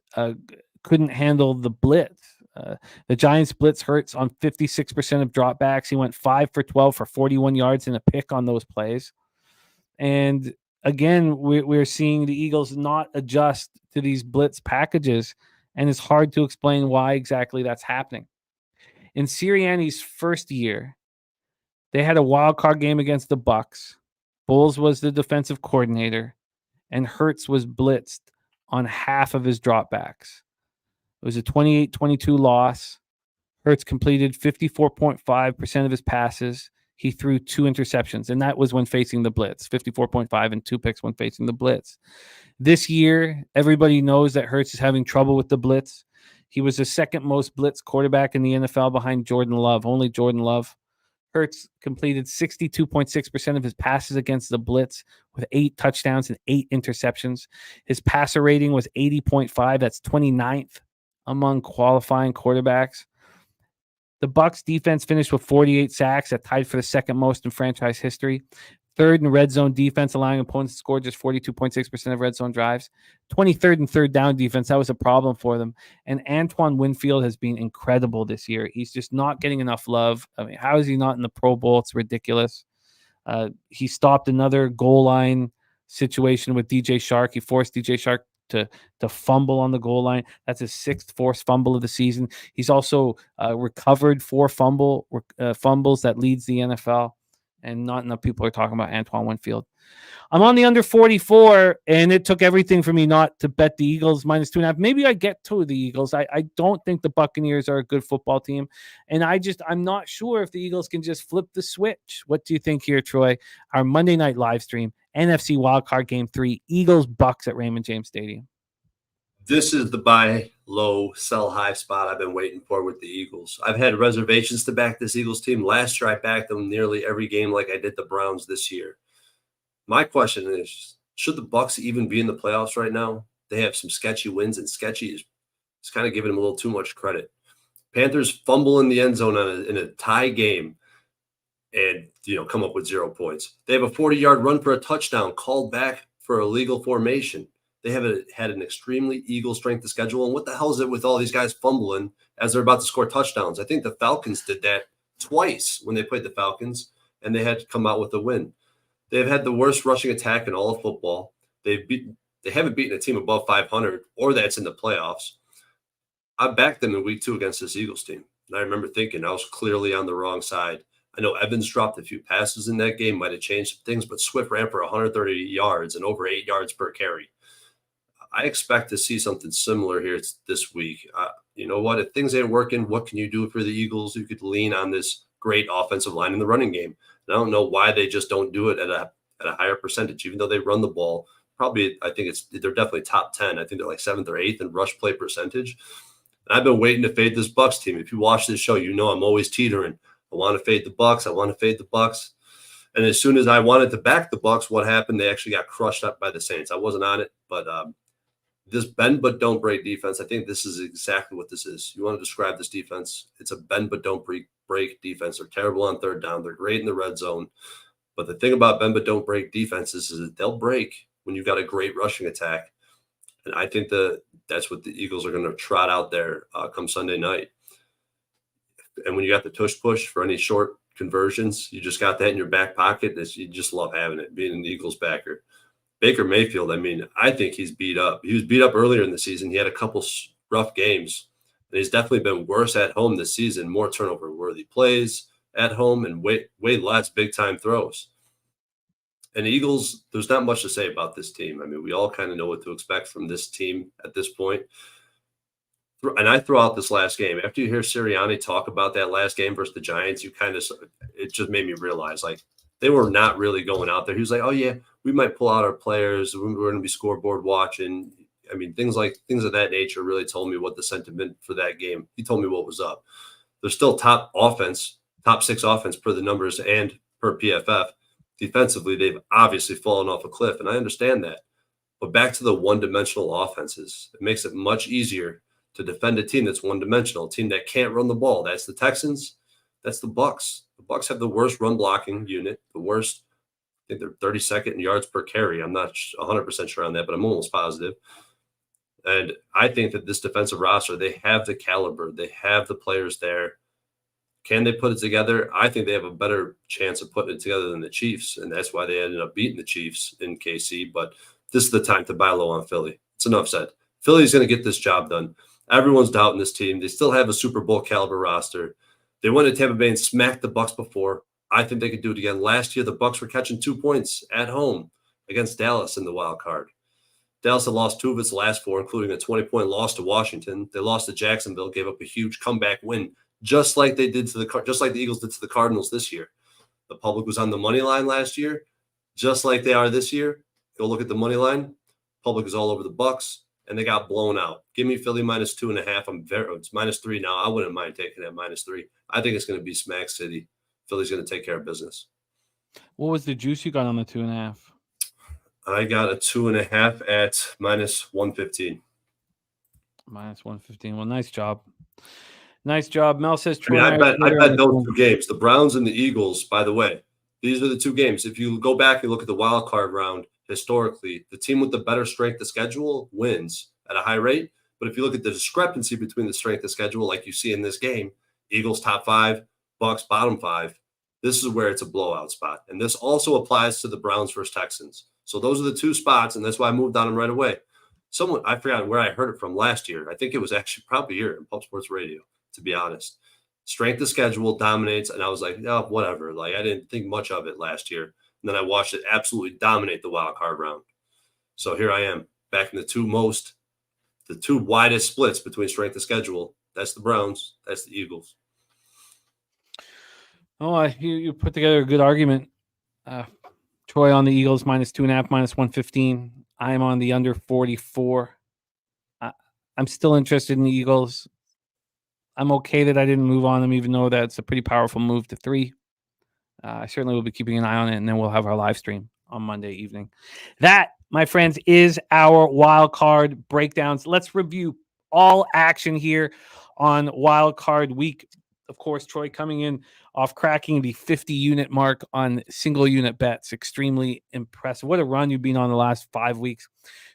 couldn't handle the blitz. The Giants blitz Hurts on 56% of dropbacks. He went 5 for 12 for 41 yards and a pick on those plays. And again, we're seeing the Eagles not adjust to these blitz packages, and it's hard to explain why exactly that's happening. In Sirianni's first year, they had a wild card game against the Bucs. Bowles was the defensive coordinator, and Hurts was blitzed on half of his dropbacks. It was a 28-22 loss. Hurts completed 54.5% of his passes. He he threw 2 interceptions, and that was when facing the blitz, 54.5 and 2 picks when facing the blitz. This year, everybody knows that Hurts is having trouble with the blitz. He was the second most blitz quarterback in the NFL behind Jordan Love, only Jordan Love. Hurts completed 62.6% of his passes against the blitz with 8 touchdowns and 8 interceptions. His passer rating was 80.5. That's 29th among qualifying quarterbacks. The Bucs defense finished with 48 sacks, that tied for the second most in franchise history. Third in red zone defense, allowing opponents to score just 42.6% of red zone drives. 23rd and third down defense, that was a problem for them. And Antoine Winfield has been incredible this year. He's just not getting enough love. I mean, how is he not in the Pro Bowl? It's ridiculous. He stopped another goal line situation with DJ Shark. He forced DJ Shark to fumble on the goal line. That's his 6th forced fumble of the season. He's also recovered 4 fumbles that leads the NFL. And not enough people are talking about Antoine Winfield. I'm on the under 44, and it took everything for me not to bet the Eagles -2.5. Maybe I get to the Eagles. I don't think the Buccaneers are a good football team, and I'm not sure if the Eagles can just flip the switch. What do you think here, Troy? Our Monday night live stream, NFC Wildcard Game 3, Eagles-Bucs at Raymond James Stadium. This is the buy low, sell high spot I've been waiting for with the Eagles. I've had reservations to back this Eagles team. Last year, I backed them nearly every game like I did the Browns this year. My question is, should the Bucs even be in the playoffs right now? They have some sketchy wins, and sketchy is kind of giving them a little too much credit. Panthers fumble in the end zone in a tie game and come up with 0 points. They have a 40-yard run for a touchdown called back for illegal formation. They have had an extremely Eagle strength of schedule. And what the hell is it with all these guys fumbling as they're about to score touchdowns? I think the Falcons did that twice when they played the Falcons, and they had to come out with a win. They've had the worst rushing attack in all of football. They haven't beaten a team above 500 or that's in the playoffs. I backed them in week 2 against this Eagles team. And I remember thinking I was clearly on the wrong side. I know Evans dropped a few passes in that game, might have changed some things, but Swift ran for 130 yards and over 8 yards per carry. I expect to see something similar here this week. You know what? If things ain't working, what can you do for the Eagles? You could lean on this great offensive line in the running game. And I don't know why they just don't do it at a higher percentage, even though they run the ball. Probably, I think they're definitely top 10. I think they're like 7th or 8th in rush play percentage. And I've been waiting to fade this Bucs team. If you watch this show, you know I'm always teetering. I want to fade the Bucs. And as soon as I wanted to back the Bucs, what happened? They actually got crushed up by the Saints. I wasn't on it, but this bend but don't break defense, I think this is exactly what this is. You want to describe this defense? It's a bend but don't break defense. They're terrible on third down. They're great in the red zone. But the thing about bend but don't break defenses is that they'll break when you've got a great rushing attack. And I think that's what the Eagles are going to trot out there come Sunday night. And when you got the tush push for any short conversions, you just got that in your back pocket. You just love having it, being an Eagles backer. Baker Mayfield, I think he's beat up. He was beat up earlier in the season. He had a couple rough games. And he's definitely been worse at home this season, more turnover-worthy plays at home and way less big-time throws. And the Eagles, there's not much to say about this team. We all kind of know what to expect from this team at this point. And I throw out this last game. After you hear Sirianni talk about that last game versus the Giants, it just made me realize, they were not really going out there. He was like, oh, yeah, we might pull out our players. We're going to be scoreboard watching. Things of that nature really told me what the sentiment for that game. He told me what was up. They're still top 6 offense per the numbers and per PFF. Defensively, they've obviously fallen off a cliff, and I understand that. But back to the one-dimensional offenses, it makes it much easier to defend a team that's one-dimensional, a team that can't run the ball. That's the Texans. That's the Bucs. The Bucs have the worst run blocking unit, the worst. I think they're 32nd in yards per carry. I'm not 100% sure on that, but I'm almost positive. And I think that this defensive roster, they have the caliber. They have the players there. Can they put it together? I think they have a better chance of putting it together than the Chiefs, and that's why they ended up beating the Chiefs in KC. But this is the time to buy low on Philly. It's enough said. Philly's going to get this job done. Everyone's doubting this team. They still have a Super Bowl caliber roster. They went to Tampa Bay and smacked the Bucs before. I think they could do it again. Last year, the Bucs were catching 2 points at home against Dallas in the wild card. Dallas had lost 2 of its last 4, including a 20-point loss to Washington. They lost to Jacksonville, gave up a huge comeback win, just like the Eagles did to the Cardinals this year. The public was on the money line last year, just like they are this year. Go look at the money line. Public is all over the Bucs, and they got blown out. Give me Philly -2.5. It's -3 now. I wouldn't mind taking that -3. I think it's going to be Smack City. Philly's going to take care of business. What was the juice you got on the 2.5? I got a 2.5 at -115. -115. Well, nice job. Nice job. Mel says, I bet those 2 games, the Browns and the Eagles, by the way, these are the 2 games. If you go back and look at the wild card round, historically, the team with the better strength of schedule wins at a high rate. But if you look at the discrepancy between the strength of schedule, like you see in this game, Eagles top 5, Bucs bottom 5, this is where it's a blowout spot. And this also applies to the Browns versus Texans. So those are the 2 spots, and that's why I moved on them right away. I forgot where I heard it from last year. I think it was actually probably here in Pub Sports Radio, to be honest. Strength of schedule dominates, and I was like, oh, whatever. Like, I didn't think much of it last year. And then I watched it absolutely dominate the wild card round. So here I am, back in the two widest splits between strength of schedule. That's the Browns. That's the Eagles. Oh, you put together a good argument. Troy on the Eagles -2.5, -115. I'm on the under 44. I'm still interested in the Eagles. I'm okay that I didn't move on them, even though that's a pretty powerful move to 3. I certainly will be keeping an eye on it, and then we'll have our live stream on Monday evening. That, my friends, is our wild card breakdowns. Let's review all action here on wild card week. Of course, Troy coming in off cracking the 50-unit mark on single unit bets. Extremely impressive. What a run you've been on the last 5 weeks.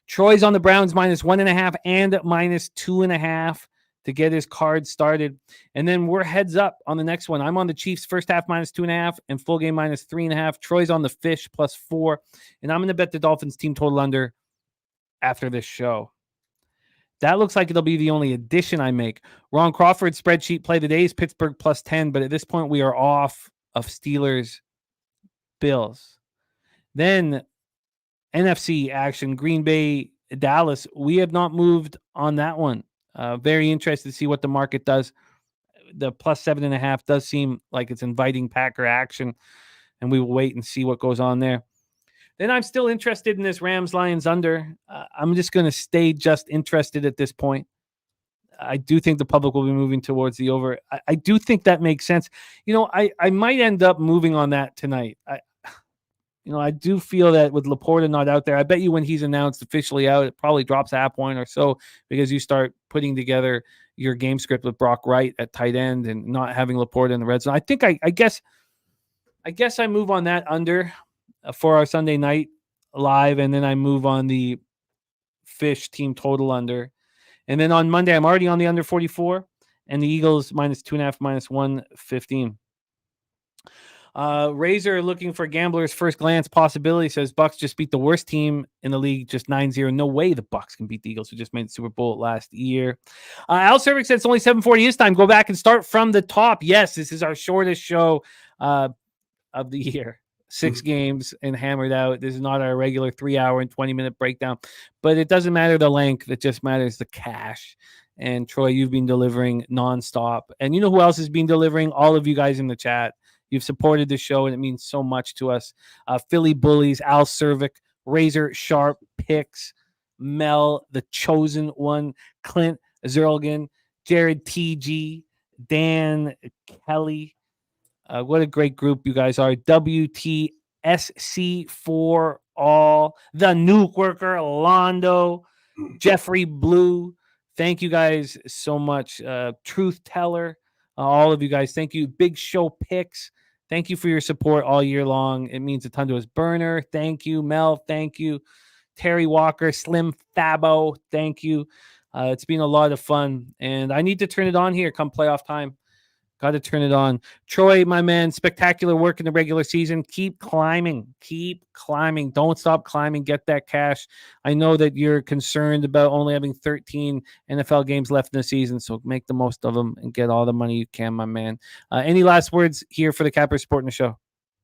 Troy's on the Browns -1.5 and -2.5 to get his card started. And then we're heads up on the next one. I'm on the Chiefs first half -2.5 and full game -3.5. Troy's on the Fish +4. And I'm going to bet the Dolphins team total under after this show. That looks like it'll be the only addition I make. Ron Crawford's spreadsheet play today is Pittsburgh +10, but at this point we are off of Steelers Bills. Then NFC action, Green Bay, Dallas. We have not moved on that one. Very interested to see what the market does. The +7.5 does seem like it's inviting Packer action, and we will wait and see what goes on there. Then I'm still interested in this Rams-Lions under. I'm just going to stay just interested at this point. I do think the public will be moving towards the over. I do think that makes sense. I might end up moving on that tonight. I do feel that with Laporta not out there, I bet you when he's announced officially out, it probably drops a half point or so because you start putting together your game script with Brock Wright at tight end and not having Laporta in the red zone. I think I guess I move on that under for our Sunday night live, and then I move on the Fish team total under. And then on Monday, I'm already on the under 44 and the Eagles -2.5, -115. Razor looking for gambler's first glance possibility says Bucks just beat the worst team in the league, just 9-0. No way the Bucks can beat the Eagles who just made the Super Bowl last year. Al Cervic said it's only 7:40 his time. Go back and start from the top. Yes, this is our shortest show of the year. 6 games and hammered out. This is not our regular 3-hour and 20-minute breakdown, but it doesn't matter the length. It just matters the cash. And Troy, you've been delivering nonstop. And you know who else has been delivering? All of you guys in the chat. You've supported the show, and it means so much to us. Philly Bullies, Al Cervic, Razor Sharp Picks, Mel, the Chosen One, Clint Zerlgan, Jared TG, Dan Kelly. What a great group you guys are. WTSC for all. The Nuke Worker, Londo, Jeffrey Blue. Thank you guys so much. Truth Teller, all of you guys. Thank you. Big Show Picks. Thank you for your support all year long. It means a ton to us. Burner, thank you. Mel, thank you. Terry Walker, Slim Fabo, thank you. It's been a lot of fun, and I need to turn it on here come playoff time. Got to turn it on. Troy, my man, spectacular work in the regular season. Keep climbing. Keep climbing. Don't stop climbing. Get that cash. I know that you're concerned about only having 13 NFL games left in the season, so make the most of them and get all the money you can, my man. Any last words here for the Capper supporting the show?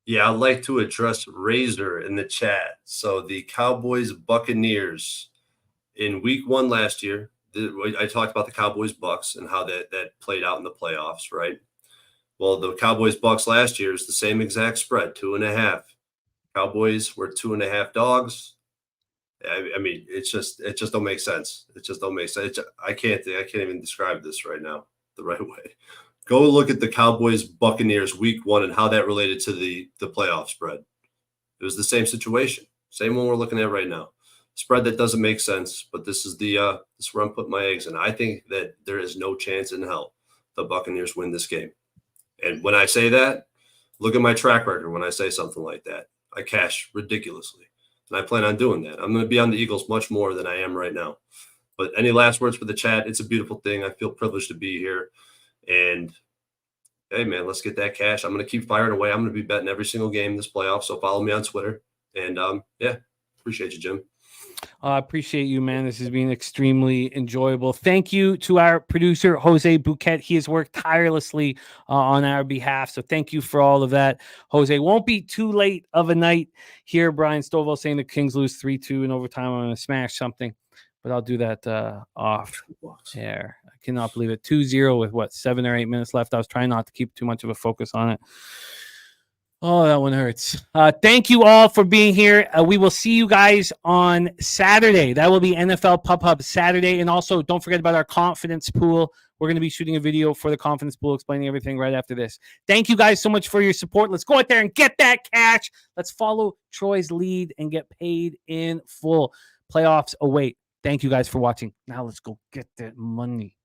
Yeah, I'd like to address Razor in the chat. So the Cowboys Buccaneers in week 1 last year, I talked about the Cowboys Bucks and how that played out in the playoffs, right? Well, the Cowboys Bucks last year is the same exact spread, 2.5. Cowboys were 2.5 dogs. I mean, it just don't make sense. It just don't make sense. I can't even describe this right now the right way. Go look at the Cowboys Buccaneers week 1 and how that related to the playoff spread. It was the same situation, same one we're looking at right now. Spread that doesn't make sense, but this is this is where I'm putting my eggs in. I think that there is no chance in hell the Buccaneers win this game. And when I say that, look at my track record when I say something like that. I cash ridiculously, and I plan on doing that. I'm going to be on the Eagles much more than I am right now. But any last words for the chat? It's a beautiful thing. I feel privileged to be here. And, hey, man, let's get that cash. I'm going to keep firing away. I'm going to be betting every single game this playoff, so follow me on Twitter. And, yeah, appreciate you, Jim. I appreciate you, man. This has been extremely enjoyable. Thank you to our producer, Jose Bouquet. He has worked tirelessly on our behalf. So thank you for all of that, Jose. Won't be too late of a night here. Brian Stovall saying the Kings lose 3-2 in overtime. I'm going to smash something, but I'll do that off air. I cannot believe it. 2-0 with 7 or 8 minutes left. I was trying not to keep too much of a focus on it. Oh, that one hurts. Thank you all for being here. We will see you guys on Saturday. That will be NFL Pub Hub Saturday. And also, don't forget about our confidence pool. We're going to be shooting a video for the confidence pool explaining everything right after this. Thank you guys so much for your support. Let's go out there and get that cash. Let's follow Troy's lead and get paid in full. Playoffs await. Thank you guys for watching. Now let's go get that money.